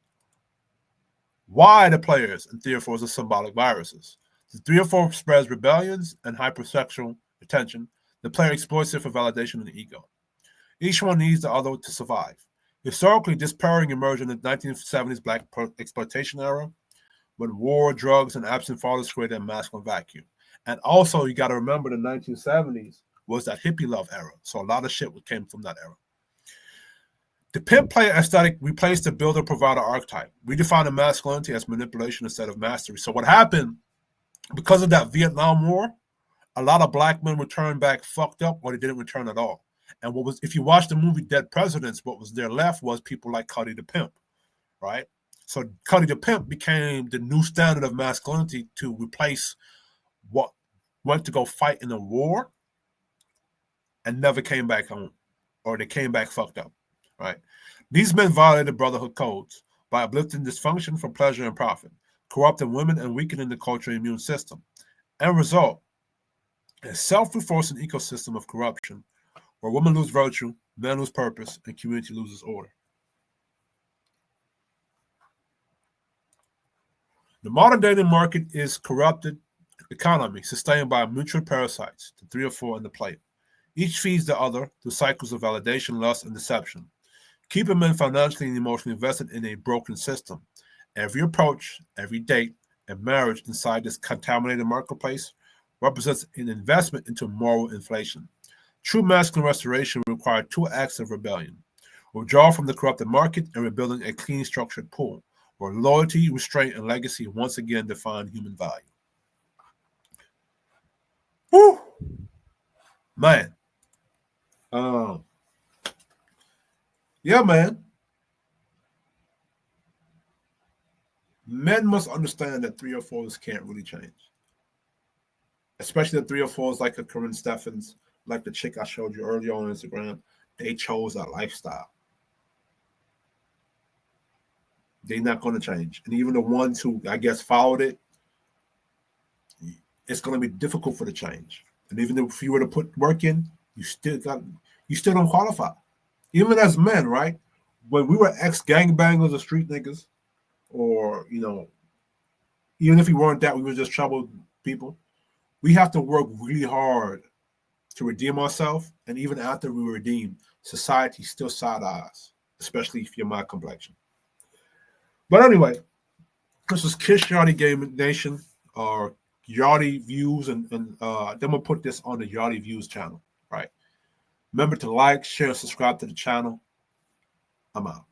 Why the players and 3 or 4s are symbolic viruses? The 3 or 4 spreads rebellions and hypersexual attention. The player exploits it for validation and ego. Each one needs the other to survive. Historically, this pairing emerged in the 1970s black exploitation era when war, drugs, and absent fathers created a masculine vacuum. And also, you got to remember the 1970s was that hippie love era. So a lot of shit came from that era. The pimp player aesthetic replaced the builder provider archetype, redefining masculinity as manipulation instead of mastery. So what happened, because of that Vietnam War, a lot of black men returned back fucked up or they didn't return at all. And if you watch the movie Dead Presidents, what was there left was people like Cuddy the Pimp, right? So Cuddy the Pimp became the new standard of masculinity to replace what went to go fight in a war and never came back home, or they came back fucked up, right? These men violated brotherhood codes by uplifting dysfunction for pleasure and profit, corrupting women and weakening the cultural immune system. End result, a self-reinforcing ecosystem of corruption where women lose virtue, men lose purpose, and community loses order. The modern dating market is corrupted economy sustained by mutual parasites, the three or four in the plate. Each feeds the other through cycles of validation, lust, and deception, keeping men financially and emotionally invested in a broken system. Every approach, every date, and marriage inside this contaminated marketplace represents an investment into moral inflation. True masculine restoration requires two acts of rebellion: withdrawal from the corrupted market and rebuilding a clean, structured pool where loyalty, restraint, and legacy once again define human value. Whew. Man. Yeah, man. Men must understand that 304s can't really change. Especially the 304s like a Corinne Steffens, like the chick I showed you earlier on Instagram. They chose that lifestyle. They're not going to change. And even the ones who, I guess, followed it, it's going to be difficult for the change. And even if you were to put work in, you still don't qualify. Even as men, right? When we were ex-gangbangers or street niggas, or, even if we weren't that, we were just troubled people. We have to work really hard to redeem ourselves. And even after we redeem, society still side eyes, especially if you're my complexion. But anyway, this is Kiss Yachty Game Nation, or Yachty Views, and then we'll put this on the Yachty Views channel, right? Remember to like, share, and subscribe to the channel. I'm out.